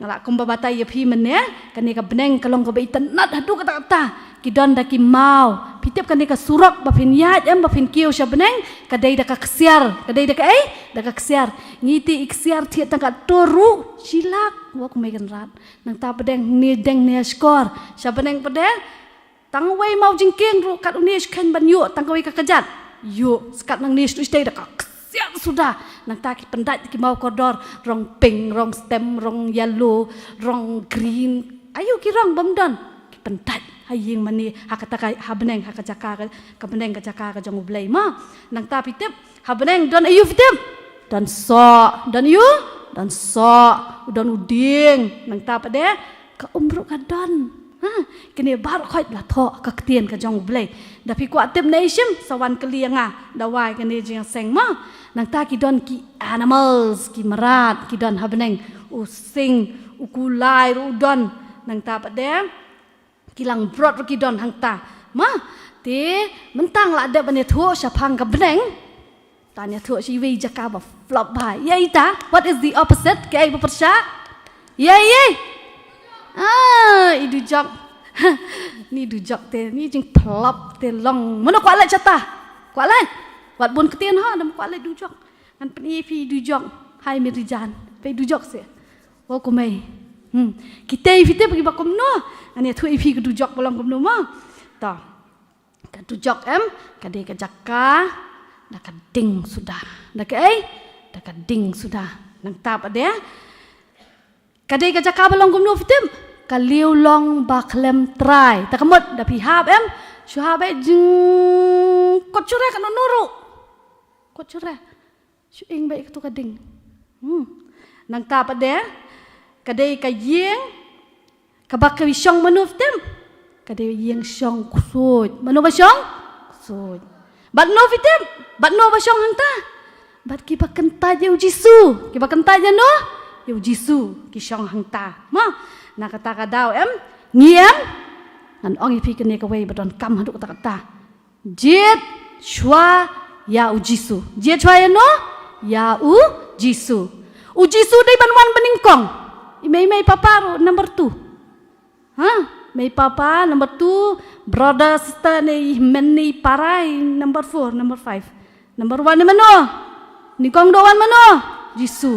[SPEAKER 14] ngala kum babatay ya phi men ne kani ka beneng kalong ka baitan nat hadu kata ki don da ki mau pitep kani ka surok ba phin yat em ba phin kiu sha beneng ka dei da ka ksiar ka dei da ka ai da ka ksiar ngiti iksiar thi ta ka toru silak wa ku megan rat nang ta pedeng ni deng ne skor sha beneng pedeng tang wei mau jingking ru kat uni sken ban yu tang wei ka kajat yu skat nang ni stu stay da ka ksiar sudah nang ta ki pendat ki mau kodor rong pink rong stem rong yellow rong green ayo ki rong bamdan ki pendat haying mani hakata ka habeneng hakajaka ka beneng ka jaka ka jong blai ma nang ta pitep habeneng don ayu pitep dan so dan yu dan so dan uding nang ta pade ka umru ka don ha kini bar khoi la tho ka tien ka jong blai da pi kwa tep nation sawan kalianga da wai kini jing seng ma nang ta ki don ki animals ki marat ki don habeneng u sing u kulai u don nang ta pade kilang brot ki don hang ta ma te mentang la ada bane thuo syapang ka beneng tanya thuo si wi jaka ba flop bai yai ta what is the opposite ke ai bersya yai idu jok ni du jok te ni jing flop te long mana kwa la chata kwa la wat bun ketien ha dam kwa la du jok kan pni pi du jok hai mi rijan pe du jok se wo ko mai kita ifite bagi bakom no ane thu ifi ke du jok bolong kom no ma ta ka du jok em ka de ka jaka da ka ding sudah da ka ai da ka ding sudah nang ta pa de ka de ka jaka bolong kom no fitem ka liu long ba klem try ta kamot da pi hab em shu hab ai jing kot chure ka no nuru kot chure shu ing ba ik tu ka ding nang ta pa de kadai ka yeng ka bak ka syong manuf tem kadai yeng syong kusut manu ba syong kusut bat no fitem bat no ba syong hanta bat ki bak kenta je jisu ki bak kenta je no yo jisu ki syong hanta ma na kata ka daw em ngiem nan ong ipi kene ka wei badon kam hadu kata kata jet shwa ya u jisu jet shwa ya no ya u jisu dai banwan beningkong May papa number 2. May papa number 2, brother sister ni meni parai number 4, number 5. Number 1 ni mano? Ni kong doan mano? Jisu.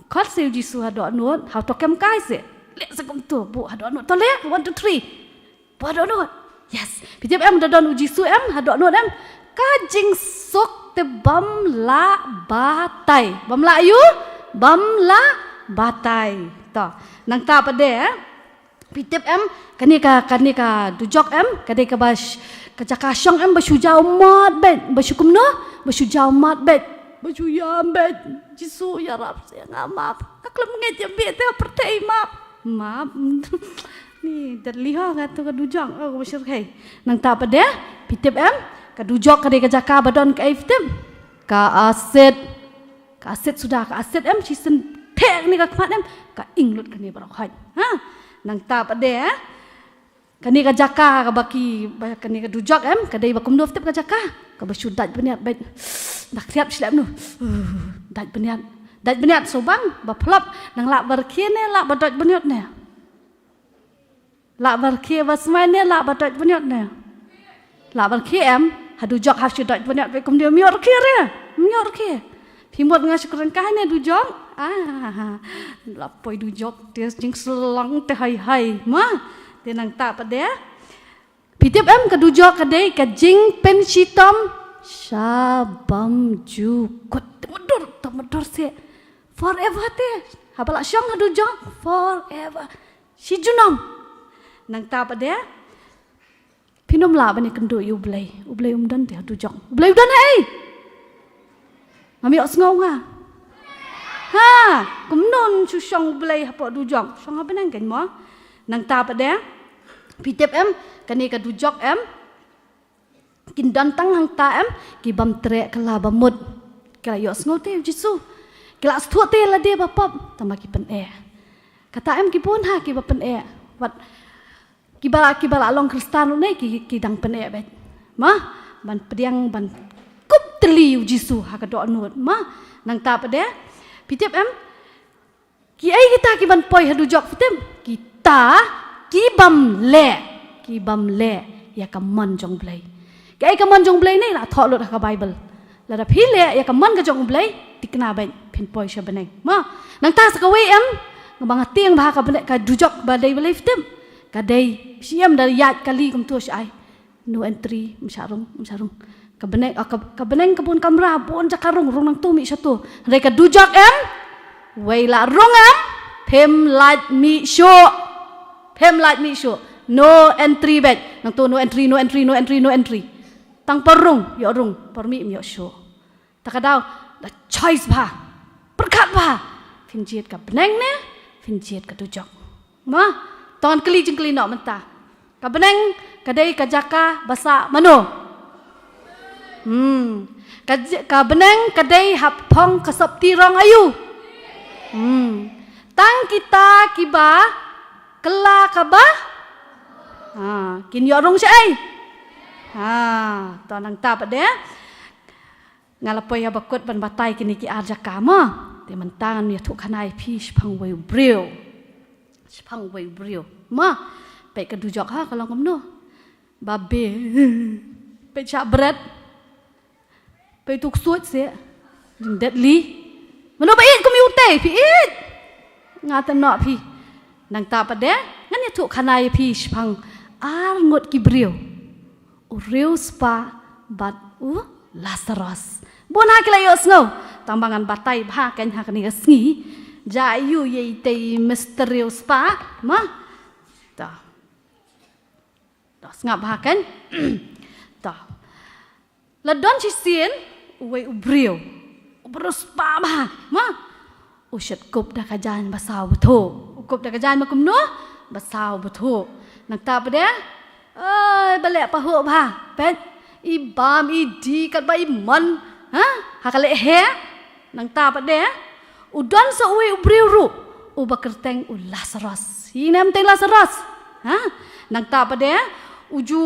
[SPEAKER 14] Kot se Jisu hado anut, how to kem kai se. Lek se kom tu, bu hado anut. To lek 1 2 3. Bu hado anut. Yes. Pitip em dadon Jisu em hado anut em. Kajing sok te bam la batai. Bam la ayu? Bam la batai. Ta nang ta pa de pitip em kani ka dujok em kade ka bas ka jakasyong em basu jau mat bet basu kumno basu jau mat bet basu yam bet jisu ya rab saya ngamap aklem nget ya bet te pertei map ni derliho ka tu ka dujok oh basir kai nang ta pa de pitip em ka dujok kade ka jaka badon ka pitip ka aset sudah ka aset em sisen tek ni ka kmat em ka inglut kani barok haj nang ta pa de kani ka jaka ka baki kani ka dujok em ka dei bakum dof tep ka jaka ka basu daj beniat bet dak siap slem nu daj beniat Dat beniat sobang baplop nang lak berkie ne lak badot beniat ne. Lak berkie wasmai ne lak badot beniat ne. Lak berkie em hadu jok haf dot beniat be kum dia mior kie re. Mior kie. Pimot ngas kurang kai ne du jok. Lapoi du jok dia jing selang te hai ma. Dia nang tak pada. Pitip em ke du jok kadai ke jing pen sitom Shabam jukut Temedur si forever te Habala syong hadu jong forever Si junom Nang tapa dia Pinom la bani kendu ublay umdan te hadu jong Ublay umdan hai Mami ok ngau nga Ha kumnon su syong ublay hapo hadu jong Syong apa nang kan mo Nang tapa dia Pitip em Kani ka du jok em Kin dantang hang ta em ki bam trek kala bamut kala yo sngo te jisu kala sthu te la de bapap tama ki pen e kata em ki pun ha ki bapen e wat ki bala long kristan ne ki dang pen e bet ma ban pediang ban kup teli jisu ha ka do nut ma nang ta pede pitep em ki ai kita ki ban poi hadu jok fitem kita ki bam le ya ka man jong blai Kaya kaman jong blay ni nak thok lut ka Bible. Lada pile ya kaman ka jong blay tikna baik pin poi sya beneng. Ma nang ta sakawi em ngabang tiang bah ka benek ka dujok badai belai fitem. Kadai siam dari yat kali kum tu syai. No entry msarung. Ka beneng kebun kamera pun jakarung rung nang tu mi satu. Reka dujok em. Wei la rung em. Pem light mi show. No entry bet. Nang tu no entry. Tang perung, yo rung, permi yo show. Takadaw, la choice ba, perkat ba. Finjiet ka beneng ne, finjiet ka dujok. Ma, ton keli jeng keli no mentah. Ka beneng, kadai ka jaka basa mano. Ka beneng kadai hapong kasop tirong ayu. Tang kita kiba, kela kaba. Kin yo rung syai. Tuan nang ta pada ngalapoy abakut ban batai kini ki arja kama te mentangan ya thuk khanai phi phang wei brio ma pe ka dujok ha kalong kamno babe pe cha berat pe tuk suat se jing deadly mano ba it komute phi it ngata no phi nang ta pada ngan ya thuk khanai phi phang ar ngot ki brio Urius pa bat Lazarus. Bona kila yo snow. Tambangan batai bah kan ha kani sngi. Jayu ye te mysterious pa ma. Ta. Ngap bah kan. Ta. La don chi sien we ubrio. Ubrus pa bah ma. Ushat kup da kajan basau betul. Kup da kajan makum no basau betul. Nang ta pada balek pahu bah pet ibam idi kat ba iman ha kale he nang ta pade udon so we ubriu ubakerteng Lazarus hinam teng Lazarus nang ta pade uju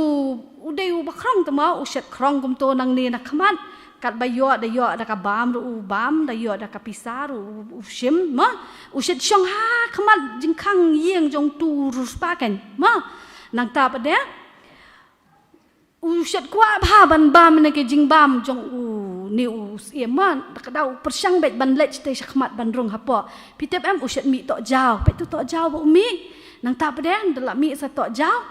[SPEAKER 14] udai ubakrong tama ushet krong kum to nang ni nak khamat kat ba yo da ka bam ru bam da yo da ka pisar ushim ma ushet syong ha khamat jingkhang yeng jong tu ruspa kan ma nang ta pada ushat kwa ba ban bam ne ke jing bam jong ni sieman takadau persyang bet ban lech te syakmat ban rong hapo pitep em ushat mi tok jaw pe tu tok jaw bo mi nang ta pada delak mi sa tok jaw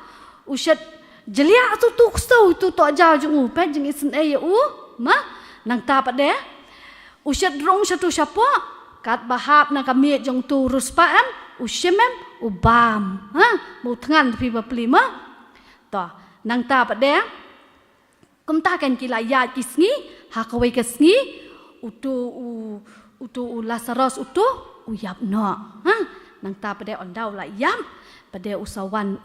[SPEAKER 14] ushat jelia tu sto tu tok jaw jong pe jing isen e ma nang ta pada ushat rong satu syapo kat bahap na kami jong tu ruspa em ushemem ubam mu tngan pi baplima to nang ta pade kum ta kan ki la ya ki sngi ha ka we ka sngi utu Lazarus utu uyap no nang ta pade ondau la yam pade usawan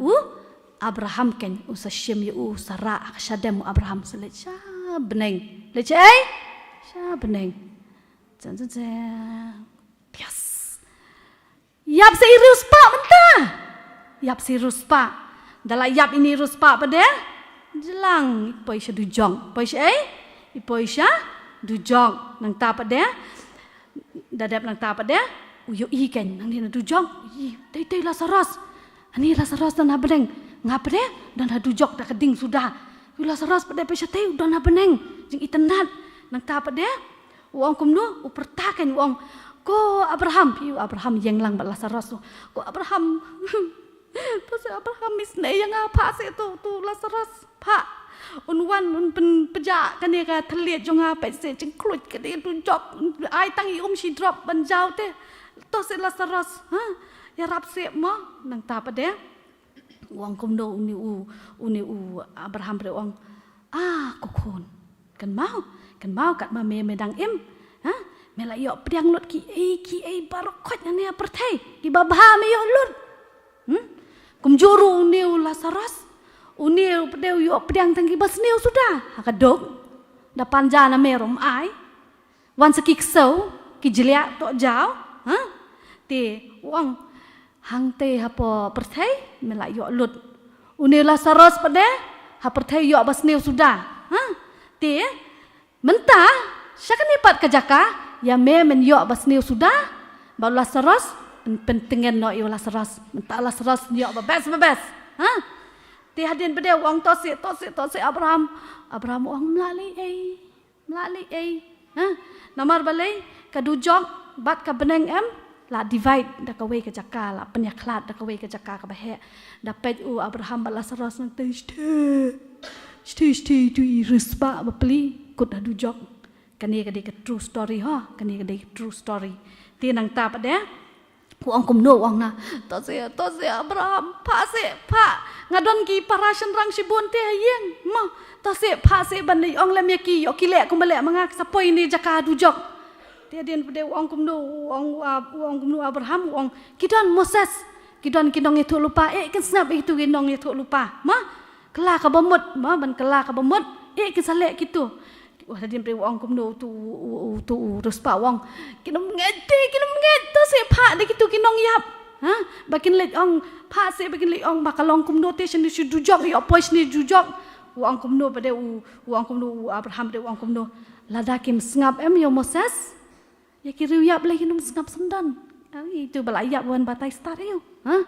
[SPEAKER 14] Abraham ken usashim yu Sarah shadem Abraham selecha beneng leche sha beneng jan yes Yap si ruspa mentah. Yap si ruspa. Dalam yap ini ruspa pada jelang ipoi sya dujong. Ipoi sya dujong nang ta pada dadap nang ta pada uyo ikan nang dia du jok dai Lazarus ani Lazarus dan abeng ngapde dan hadu jok dah keding sudah Lazarus pada pesate dan abeneng jing itenat nang ta pada wong kumno upertaken wong ko Abraham yang lang Lazarus ko Abraham pas Abraham misne yang apa se tu Lazarus pak unwan un pen peja kan dia ka thliet jonga pe se jing klut ka dia tu jok ai tangi si drop ban jau te to se Lazarus ha ya rap se mo nang ta pada wong kumno uni Abraham bre wong kokon kan mau kat ma me dang im ha me la yo priang lot ki ai barokot ne perthai ki babha me yo lut kum juru uni Lazarus uni pedeu yo priang tangki basneu sudah akadok da panjana me rom ai wan sekik so ki jlia to jao ha te wong hang te hapo perthai me la yo lut uni Lazarus pade ha perthai yo basneu sudah ha te mentah syakani pat kajaka ya me men yo basneu sudah ba Lazarus pentengen no yo Lazarus mentah Lazarus yo babes ha ti hadin pade wong tosi Abraham wong melali ai ha namar balai kadujok bat ka beneng em la divide da kawe ke jaka la penyaklat da kawe ke jaka ka bahe da pet Abraham ba Lazarus nang Stay tu irisba bapli kut adu jok kani kadi ke true story ha kani kadi true story ti nang ta pade wong kumno wong na to se Abraham pa ngadon ki parashan rang sibun te yeng mo to se pa se ban ni ong lam yaki yo kile kumbale mangak sapoi ni jaka adu jok te den pade wong kumno Abraham wong kidon Moses kidon kinong itu lupa kan snap itu kinong itu lupa ma kelak ka bomut ma ban kelak ka bomut ke salek gitu wah tadi pre wong kumno tu ruspa wong kinom nget to se pha de gitu kinong yap ha bakin let ong pha se bakin let ong bakalong kumno te shen du jok yo pois ni du jok wong kumno pade wong kumno Abraham de wong kumno lada kim ngap em yo Moses ya kiriu yap le kinom ngap sendan itu balayap wan batai star yo ha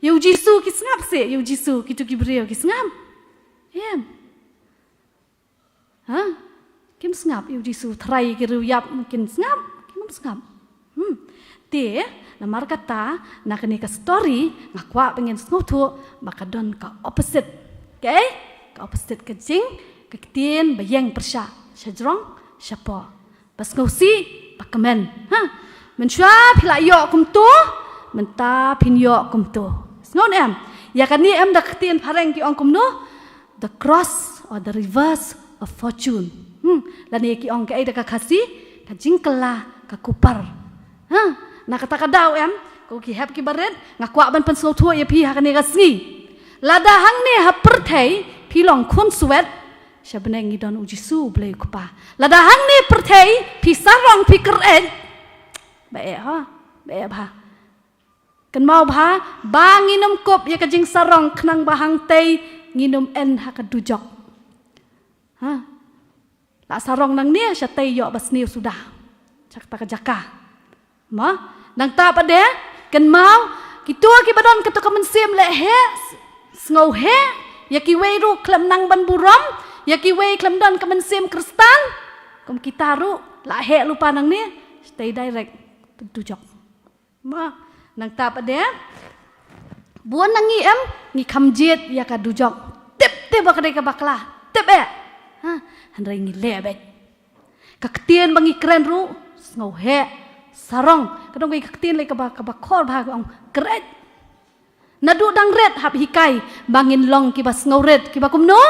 [SPEAKER 14] Yo Jisu ki ngap se yo Jisu kitu ki breo ki ngap em ha kim ngap yo Jisu trai ki ruyap mungkin ngap kim ngap te namar kata nak ni ka story ngakwa pengen ngotu bakadon ka opposite okay ka opposite ka jing ka kitien bayang persya sjrong syapo pas ngosi pakamen ha mensyap hila yo kumtu menta pin yo kumtu ngon em ya kan ni em dak tien pareng ki ong kumno the cross or the reverse of fortune lani ki ong ke ai dak kasi ka jingkela ka kupar ha na kata kadau em ko ki hap ki baret ngakwa ban pen so thua ya pi ha kan ni kasni lada hang ne ha perthai pi long khun suet shabneng idon ujisu blei kupa lada hang ne perthai pi sarong pi keren ba kan mau bha ba nginom kop ya kajing sarong knang bahang tei nginom en ha kadujok ha la sarong nang ne sha tei yo basniu sudah cak ta kajaka ma nang ta pade kan mau kitua ki badon ketu kamen sim le he ngau he ya ki wei ru klam nang ban burom ya ki wei klam don kamen sim kristan kom kita ru la he lupa nang ne stay direct dujok ma nang ta pade buan nang em ngi khamjet ya ka dujok tep bakade ka bakla tep ha handrai ngi lebe ka ktien bangi kren ru ngau he sarong kadong ngi ktien le ka bakor bha ong kret nadu dang red hap hikai bangin long ki bas ngau red ki bakum no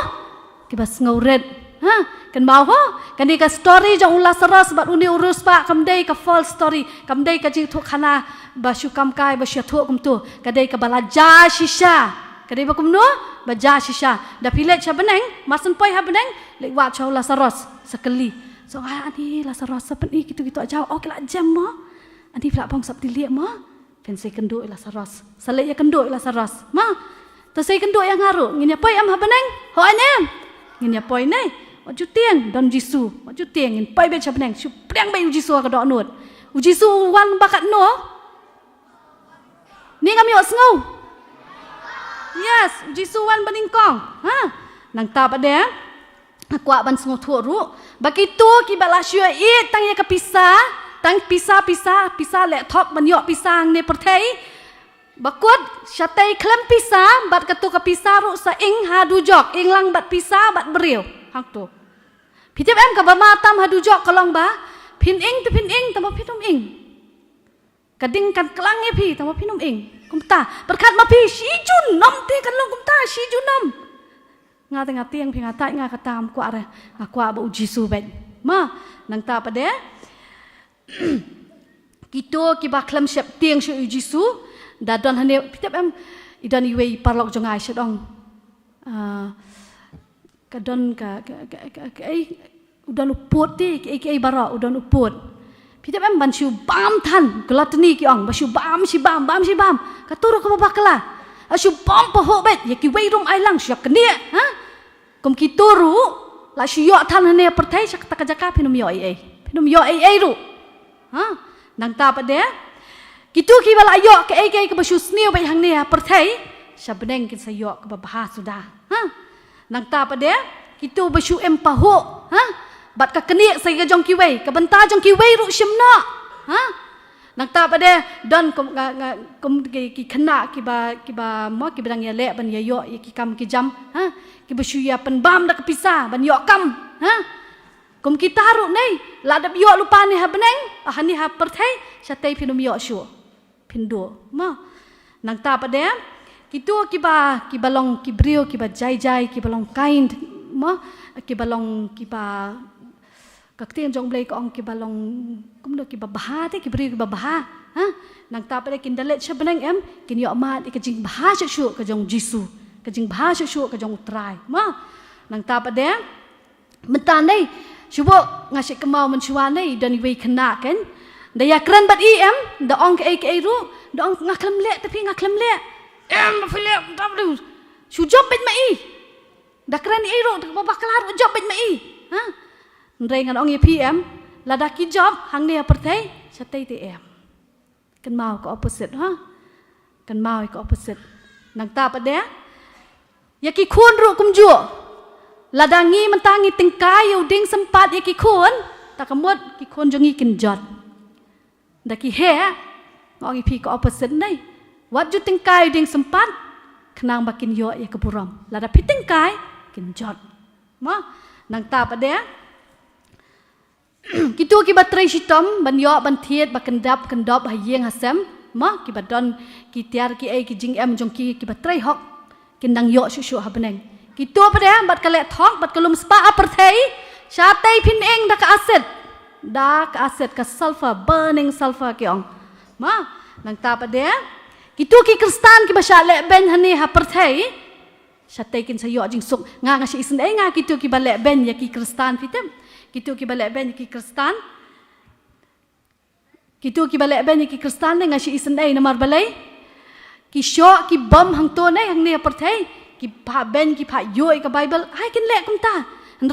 [SPEAKER 14] ki bas ngau red ha kan mau ho kan ni ka story jong Lazarus bat uni urus pa kamdei ka false story kamdei ka jing thuk khana ba syukam kai ba syathu kum tu kadai ka balaja shisha kadai ba kum no ba ja shisha da pilet cha beneng masan poi ha beneng le wa chau Lazarus sekali so ani Lazarus sapen i gitu aja ok la jam mo ani pla pong sap dilie mo pen se kendo Lazarus sale ya kendo Lazarus ma to se kendo yang haru ngin ya poi am ha beneng ho anem ngin ya poi nei จุเตียงดอนจิสูจุเตียงเห็นไปเบชบแนงชุบเปลี่ยงไปจิสูก็ดอกนวด uji su wan bakat no ni kami ok ngau yes uji su wan baningkong ha nang ta pa de kwa ban sngo thu ru bakitu ki bala shua I tang ye ka pisa le thok ban yo pisang ne perthei bakut shatai klem pisa bat katu ka pisa ru sa ing ha du jok ing lang bat pisa bat beriu hak tu pitip em ka ba ma tam ha du jok kalong ba pin ing tam pinum ing kading kan klang ye pi tam pinum ing kumta berkat ma pi shi jun nom ti kan long kumta shi jun nom nga tengah tiang ping atai nga katam kwa re kwa ba uji su bet ma nang ta pa de kito ki ba klam shep tiang shu uji su da don hane pitap em idan iwe parlok jongai shadong ka don ka ai udan uput ti ai bara udan uput pitap em ban shu bam than glatni ki ong ba shu bam shi bam ka turu ka bakla ashu bam pa ho bet ye ki wei rum ai lang syak kenia ha kum ki turu la shu yo than hane perthai sak ta jaka pinum yo ai ru ha nang ta pa de kitu ki bala yo ke ai ke ba shu sniu bai hang ne perthai sabneng ki sa yo ka ba ha sudah ha nang ta pa de kitu ba shu em pa ho ha bat ka kenia sai ka jong ki wei ka banta jong ki wei ru shimna ha nang ta pa de don kum ki khana ki ba mo ki bang ya le ban ya yo ki kam ki jam ha ki ba shu ya pen bam da ka pisa ban yo kam ha kum ki taru nei la da yo lupa ni ha beneng hani ha perthai satai pinum yo shu pindo ma nang ta pa de kitu ki ba long ki brio ki ba jai ki ba long kind ma ki ba long ki ba kaktiang jong blai ko ong ki ba long kum do ki ba baha te ki brio ki ba baha ha nang ta pa de kin dalet sha beneng em kin yo ma ki jing baha shu ka jong jisu ka jing baha shu ka jong utrai ma nang ta pa de mentan nei shubo ngasih kemau mencuan nei dan iwe kena kan daya keren bat em da ong ke ru da ong ngaklem le tapi ngaklem le em file tablu shu job bet mai da keren ru da ba kelar job bet mai ha ndrei ngan ong pm la da ki job hang ne perthai satai te em kan mau ko opposite ha kan mau ko opposite nang ta pa de ya ki khun ru kum ju ladangi mentangi tingkai uding sempat ya ki khun ta kamut ki khun jongi kin jot da ki he ngongi pi ko opposite nei wat ju tingkai uding sempat khnang bakin yo ya keburam lada pi tingkai kin jot ma nang ta pa de kitu ki batrai sitom ban yo ban thiet ba kendap hayeng hasem ma ki badon ki tiar ki ai ki jing em jong ki batrai hok kin dang yo shu ha beneng kitu pa de bat kale thok bat kalum spa perthai satai phin eng da ka aset ka sulfur burning sulfur ki ong ma nang ta pa de kitu ki kristan ki basha le ben hani ha perthai satai kin sayo jing suk nga si isen ai nga kitu ki bale ben ya ki kristan fitem kitu ki bale ben ki kristan ki kristan ne nga si isen ai namar balai ki sho ki bom hang to nei hang ne perthai ki pa ben ki pa yo ka bible ai kin le kum ta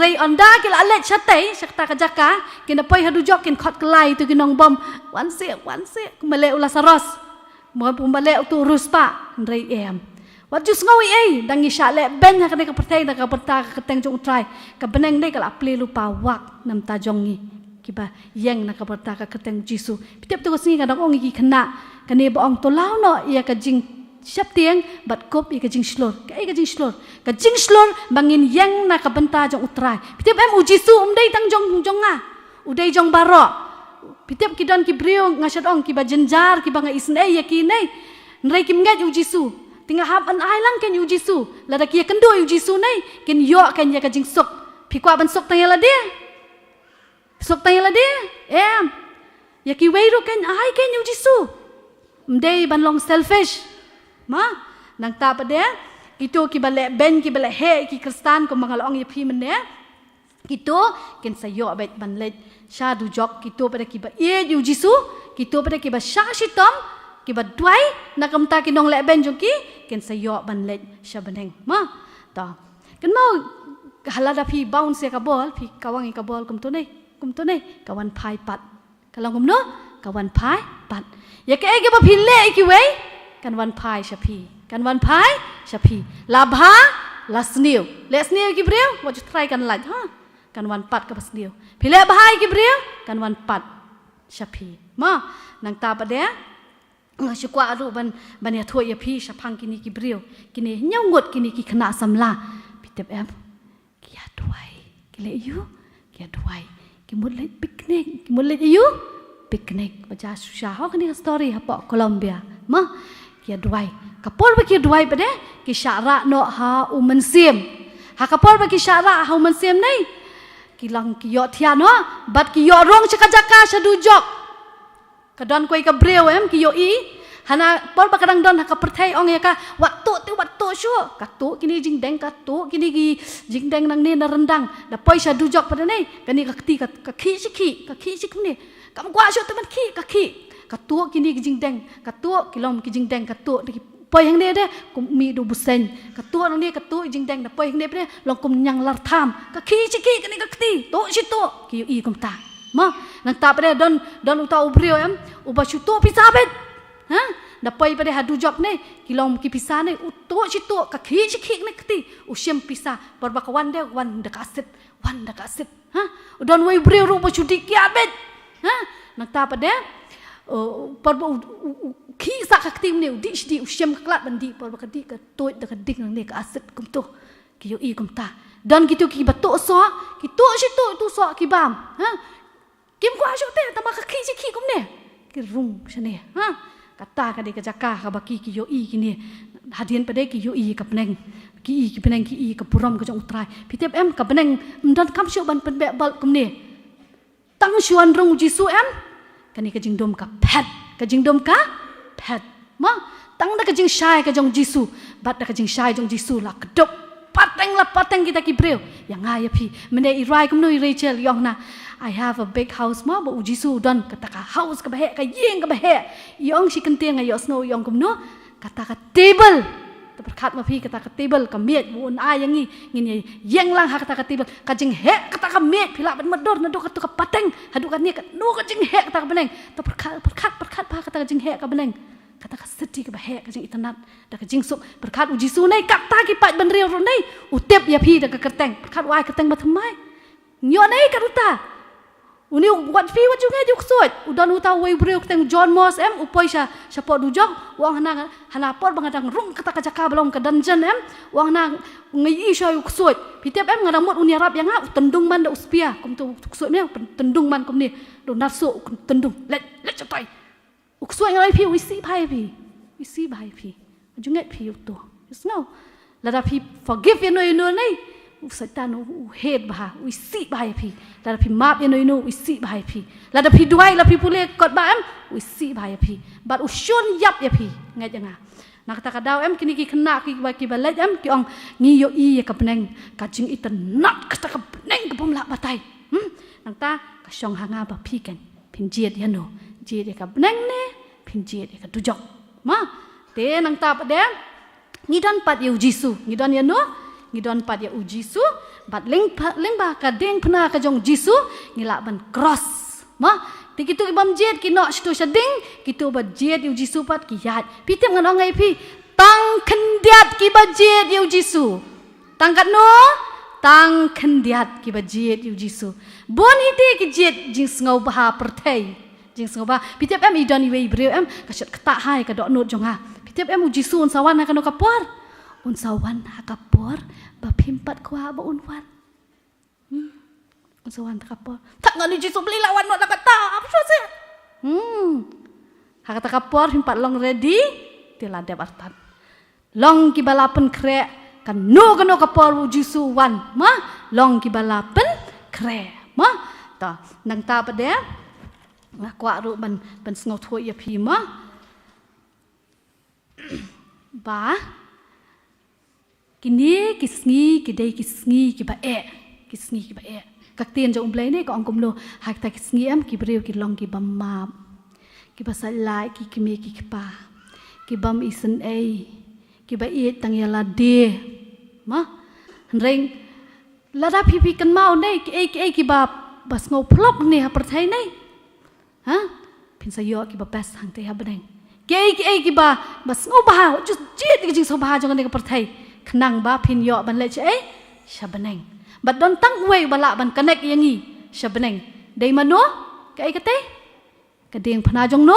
[SPEAKER 14] rei onda ki la le chatai sakta ka jaka kin poi hadu jok kin khot klai tu kin nong bom wan se male ula saros mo pum male tu ruspa rei em wat jus ngawi ai dangi sha le ben ha ka perthai da ka perta ka teng jong trai ka beneng dei ka la ple lupa wak nam ta jongi ki ba yeng na ka perta ka teng jisu pitep tu singi ka dong ong ki khna ka ne ba ong to lao no ya ka jing siap tiang bat kop i ka jing slor bangin yang na ka benta jong utrai pitep em uji su dei tang jong nga udai jong baro pitep ki don ki brio ngasat ong ki ba jenjar ki ba nga isnei ya ki nei nrei kim ngat uji su tinga hab an ai lang ken uji su la da ki ken do uji su nei ken yo ken ya ka jing sok pi kwa ban sok tang la de em ya ki wei ro ken ai ken uji su mdei ban long selfish ma nang ta pa de itu ki bale ben ki bale he ki kristan ko mangal ong yepi mene kitu ken sayo bet ban let sha du jok kitu pa de ki ba e ju jisu kitu pa de ki ba sha shitom ki ba dwai nakam ta ki nong le ben jong ki ken sayo ban let sha baneng ma ta ken mau halada pi bounce ka bol pi kawang ka bol kum to nei kawan phai pat kalong kum no ka wan pai pat ya ke ge ba phil le ki wei kan wan pai shapi kan wan pai shapi labha la sniu le sniu ki breu wa ju try kan laj ha kan wan pat ka sniu phile bahai ki breu kan wan pat shapi ma nang ta pa de ngashukwa aru ban ya thoi ya phi shapang kini ki breu kini nyau ngot kini ki khna samla pitep em kia duai kile yu kia duai ki mut le picnic ki mut le yu picnic baca susah ho kini story ha po Colombia ma kia duai kapol ba kia duai pade ki syara no ha umensim ha kapol ba ki syara ha umensim nei ki lang ki yo thian ho bat ki yo rong chakajaka sadujok kadon koi ka breu em ki yo i hana pol ba kadang don ha ka perthai ong ya ka waktu syu ka tu kini jing deng ka tu kini gi jing deng nang ne na rendang da poi sadujok pada nei kani ka kti ka khi sik ni kam kwa syu teman khi ka tu kini gi jing deng ka tu kilom ki jing deng ka tu poi hang ne de kum mi du busen ka tu nang ne ka tu jing deng da poi hang ne pre long kum nyang lar tham ka khi kani ka kti tu si tu ki i kum ta ma nang ta pada don uta ubrio em uba syu tu pisabet ha da poi pada hadu job ne kilom ki pisa ne uto situ ka khi ne kti usyem pisa barba kawan de wan da kaset ha don wei brio ru ba chudi kiabet ha nang ta pada barba khi sa ka kti ne di usyem klat bandi barba ka di ka toy da ka dik ne ka aset kum to ki yo i kum ta don gitu ki bato so ki to situ tu so ki bam ha kim kwa shu te ta ma ka khi kum ne ki rung shane ha kata ka de ka jaka ka baki ki yo i kini hadian pade ki yo i ka peneng ki peneng ki i ka puram ka jong utrai pitep em ka peneng mdan kam shu ban pen be bal kum ne tang shuan rong jisu em kani ka jingdom ka pet ma tang da ka jing shai ka jong jisu bat da ka jing shai jong jisu la kedop pateng kita ki breu yang ai ya phi mene i rai kum no i Rachel yong na I have a big house ma ba ujisu don kata ka house ka bahe ka yeng ka bahe yong si kenteng ayo snow yong kum no kata ka table ta berkat ma phi kata ka table ka miet bu ai yang ngin yeng lang ha kata ka table ka jing he kata ka miet phila ban mador na do ka pateng hadu ka ni ka no ka jing he kata ka beneng ta berkat pa kata ka jing he ka beneng kata ka sedih ka bahe ka jing itanat da ka jing sup berkat ujisu nei kata ki pat ban riu ro nei utep ya phi da ka kerteng berkat wai kerteng ba thamai nyo nei ka ruta uni wat fi wat jungai juk sot udan uta wei breu teng John Moss em upoi sha pot dujok wang hana pot bangadang rung kata ka jaka belong ka dungeon em wang na ngai i sha juk sot pitep em ngadang mot uni arab yang tendung man da uspia kum tu sot ne tendung man kum ni do naso tendung let chatai uksoi ngai phi wi si bai phi jungai phi tu you know la phi forgive you know nei Satan head bah isi bahai phi la phi map you know isi bahai phi la phi duai la phi pule kot ba em isi bahai phi but ushun yap ya phi ngai janga nak kata kadau em kini ki kena ki balai em ki ong ngi yo i ka peneng ka jing itan nak kata ka peneng ka pom la batai nang ta ka shong hanga ba phi ken phin jiet ya no jiet ka peneng ne phin jiet ka dujok ma te nang ta pa de ngi dan pat yu jisu ngi dan ya no ngidon pat ya ujisu bat ling ba ka deng phna ka jong jisu ngila ban cross ma ti kitu ibam jet ki no stu shading kitu ba jet ujisu pat ki yat pitem ngan ngai phi tang khendiat ki ba jet ujisu tangkat no tang khendiat ki ba jet ujisu bon ite ki jet jing ngau ba perthai jing ngau ba pitem em idon i wei breu em ka shat kata hai ka do not jong ha pitem em ujisu on sawan ka no kapor unsawan hakapor ba pimpat kwa ba unwan unsawan hakapor tak ngani jisu beli lawan no kata apa sih hakata kapor pimpat long ready tila de bartan long kibalapen kre kan no kapor jisu wan ma long kibalapen kre ma ta nang ta pa de kwa ru ban sngo thoi ya phi ma ba kini kisngi kidai kisngi ki ba e kakten jo umblai ne ko angkum lo hak ta kisngi am ki breu ki long ki bam ma ki ba salai ki kimi ki pa ki bam isen a ki ba e tang ya la de ma reng la da pi kan mau nei ki e ki ba bas ngau plop ne ha perthai nei ha pin sayo ki ba best hang te ha beneng ki ba bas ngo ba just jit ki jing so ba jong ne ka perthai khnang ba pin yo ban le che sha beneng but don tang wei bala ban connect yangi sha beneng dei mano ka te ka ding phana jong no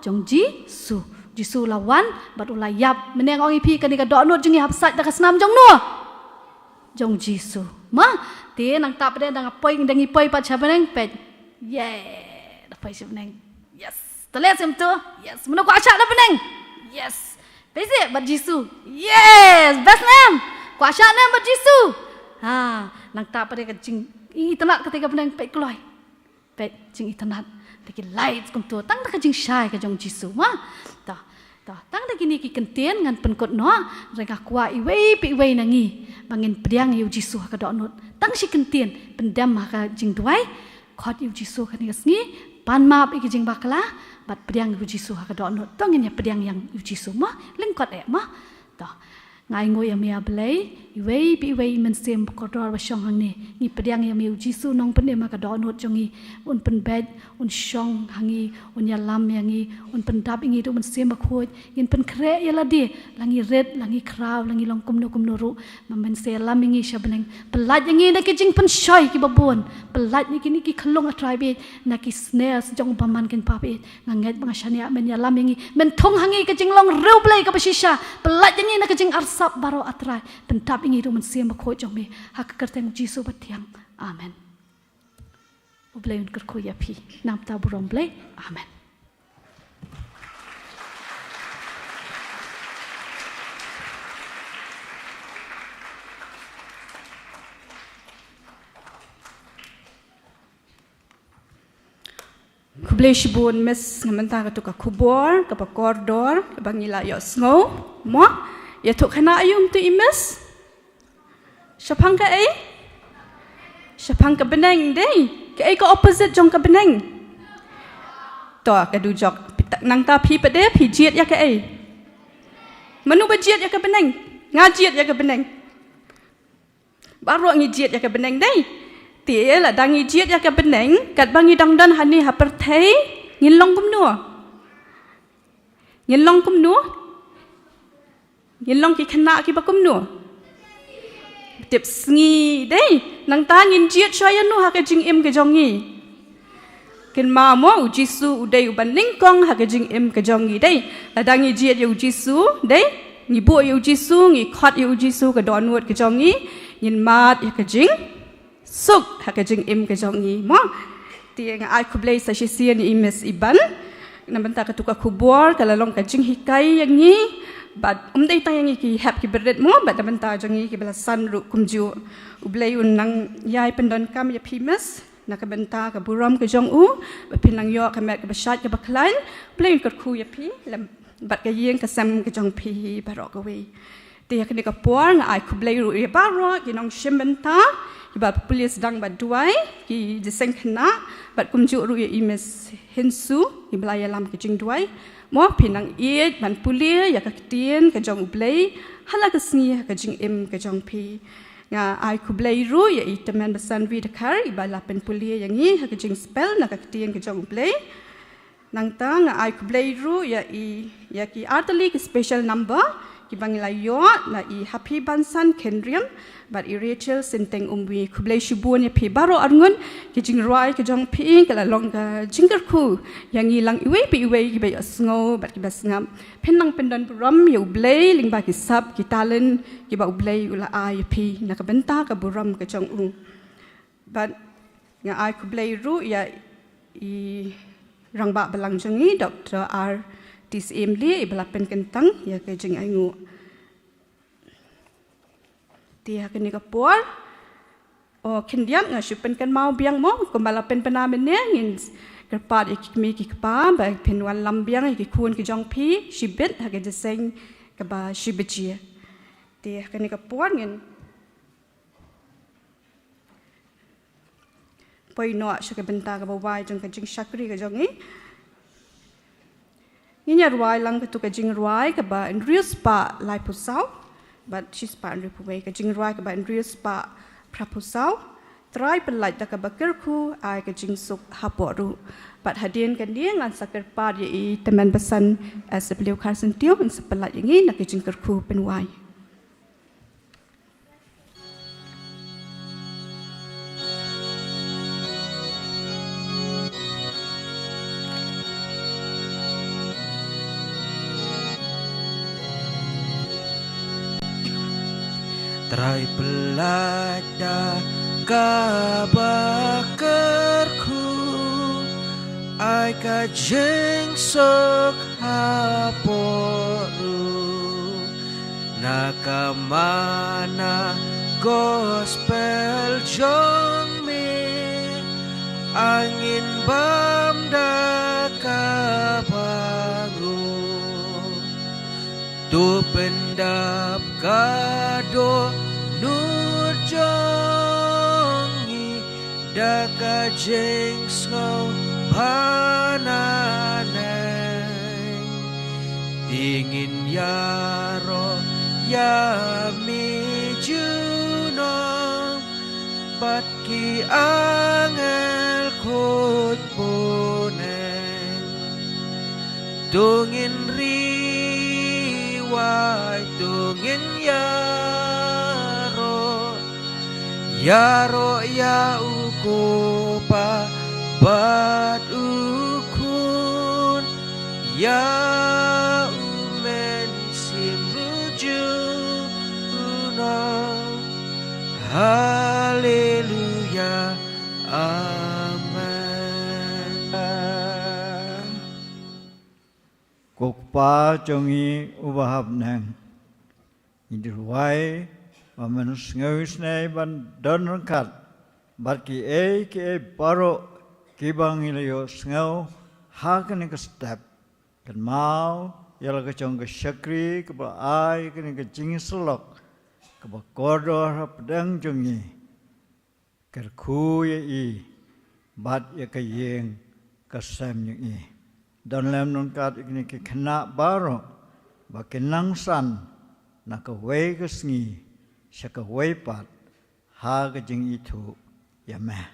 [SPEAKER 14] jong Jisu lawan but ulai yap meneng ong ipi ka ni ka do no jong hap sat da ka snam jong no jong Jisu ma te nang ta pade dang apoi dang ipoi pa cha beneng pet yeah da pai sha beneng yes tole sem tu yes meno ko acha da beneng yes pese but Jisu yes best name ko acha name but Jisu ha nang ta pade ka jing itanat ka te ka beneng pet kloi pet jing itanat te lights kum tu tang da ka jing shai ka jong Jisu ma ta tang da kini ki kentien ngan penkot no rega kwa iwei pi iwei nangi bangin priang yu Jisu ka do not tang si kentien pendam ka jing duai khot yu Jisu ka ni ngi pan map i jing bakala bat priang yu Jisu ka do not tang ni priang yang yu Jisu ma lengkot ma ta ngai ngoi amia blai iwei pi iwei men sem ko dor wa shong hang ni ngi priang ya yu Jisu nong pen ma ka do not jongi un pen bed un shong hangi un ya lam yangi un pen dap ingi du men sem khoi yin pen kre ya la di langi red langi kraw langi long kum no ru men se lam ingi shabeneng pelat yangi na ki jing pen shoy ki babon pelat ni kini ki khlong a try be na ki snares jong paman ken pa be nganget bang shania men ya lam yangi men thong hangi ka jing long rew play ka basisha pelat yangi na ka jing arsap baro atrai pen dap ingi du men sem khoi jong me hak kerteng Jisu batiang amen Blay un kerko ya pi nam ta burong blay amen
[SPEAKER 12] Kublay shibun mes namanta ka tuka kubor ka pakordor ka bangila yo snow mo ya tuk kana ayum tu imes Shapang ka Shapang ka beneng dei ka ka opposite jong ka beneng to ka du jok nang ta phi pade phi jiet ya ka manu ba jiet ya ka beneng nga jiet ya ka beneng ba ro ngi jiet ya ka beneng dei tie la dang ngi jiet ya ka beneng kat bangi dang dan hani ha per thei ngin long kum nu ngin long ki khana ki ba kum nu tip sngi dei nang ta ngin jiet shoya nu ha ka jing im ka jongi ken ma mo u Jisu u dei u ban ning kong ha ka jing im ka jongi dei la dang ngi jiet yu Jisu dei ngi bo yu Jisu ngi khot yu Jisu ka don nuot ka jongi ngin mat ya ka jing suk ha ka jing im ka jongi mo ti nga ai kublai sa sien imes iban nambanta ka tuka kubor kala long ka jing hikai yangi but dei tang yangi ki happy birthday mo but nambanta jongi ki bela san ru kumju ublai un nang yai pendon kam ya pimes na ka benta ka buram ka jong u ba pinang yo ka met ka bashat ka baklain play ka khu ya pi lam bat ka yeng ka sam ka jong pi barok away ti ka ni ka por nga ai kublai ru e baro ki nong shimbenta ba police dang ba duai ki jiseng khna bat kumju ru ya imes hinsu ki blaya lam ki jing duai mo pinang i ban pulia ya ka tien ka jong ublai hala ka sngi ka jing im ka jong pi nga ai kublai ru ya i teman besan vi de kar i ba la pen pulia yang i ka jing spell na ka tien ka jong ublai nang ta nga ai kublai ru ya ki artali ki special number ki bangila yo na i happy bansan kendriam but i Rachel senteng umwi kublai shibun ya pi baro arngun ki jing roi ki jong pi kala long ka jingker khu yang i lang iwe pi iwe ki ba sngo but ki basngam penang pendan buram yu blai ling ba ki sab ki talent ki ba blai ula ai pi na ka benta ka buram ka jong u but nga ai kublai ru ya i rangba balang jongi Dr. R tis emli i balapen kentang ya ka jing aingu dia kini kapor o kendiam nga shupen kan mau biang mo kumbala pen penamen ne ngin kerpat ikmi ki kpa ba penwan lambiang ki kun ki jong pi shibet ha ke deseng ka ba shibeji dia kini kapor ngin poi no sha ka benta ka ba wai jong ka jing shakri ka jong ni nya ruai lang ka tu ka jing ruai ka ba in real spa lai pusau but she's part of the way ka jing ruai ka ba in real spa proposal try pelaj dak bakirku ai ke jingsuk haporu pat hadin kan dia ngan sakar par ye teman pesan sebeliau Carson Tio en sepelaj ini nak ke jingkerku penwai.
[SPEAKER 11] Try pelada kabakerku ai ka jeng sok haporu nakamana gospel jong me angin bamda kabangu tu pendap kado nur jongi daka jeng snow pananeng dingin yaro yami juno batki angel kut poneng dungin riwai dungin Yaro ya ukopa bat ukun ya umen simbuju haleluya amen.
[SPEAKER 15] Kokpa jongi ubahap nang idruai Wamanus ngawis nai ban don rangkat barki ke baro kibang ilayo sengaw hakan ke step kan mau yala ke chong ke syakri ke ba ai ke ke jing selok ke ba kodor pedang jongi kerku ye i bat ye ke yeng ke sam ye i don lam rangkat ini ke kena baro ba kenang san na ke wei ke sngi Syaka waipat ha kejeng itu ya meh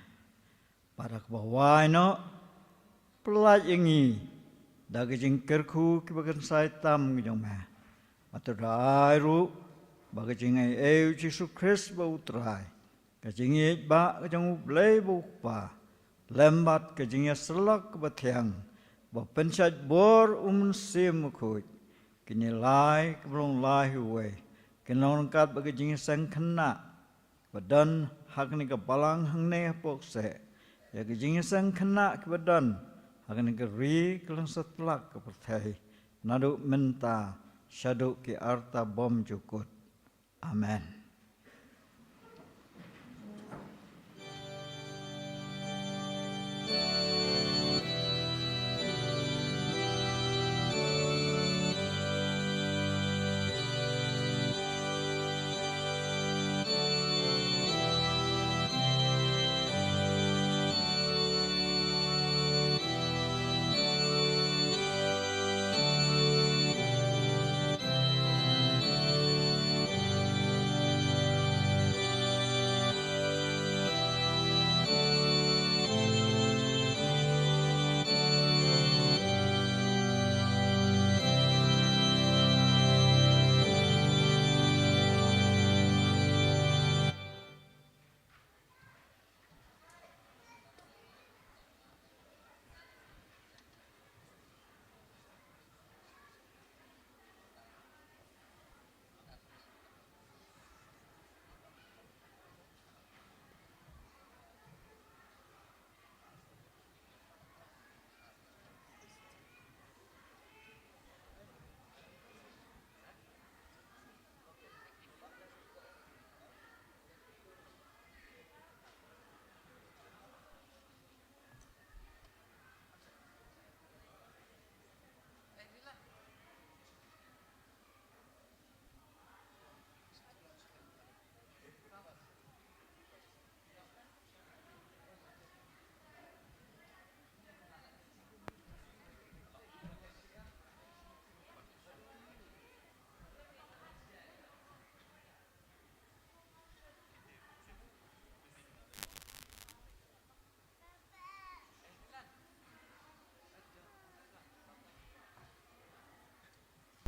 [SPEAKER 15] para kebawai no pelaj ingi da kejeng kerku kibagan sai tam kejeng meh atau dairu ba kejeng ai Yesus Kristus ba utrai kejeng it ba kejeng ublei ba pa lembat kejeng selak bathiang ba pensat bor sim khoi kini lai keblong lai huai Kenong kat bagi jing sang kena badan hak ni ke balang hang ne pok se ya ke jing sang kena ke badan hak ni ke ri kelang setlak ke pertai nadu menta syadu ki arta bom jukut amen.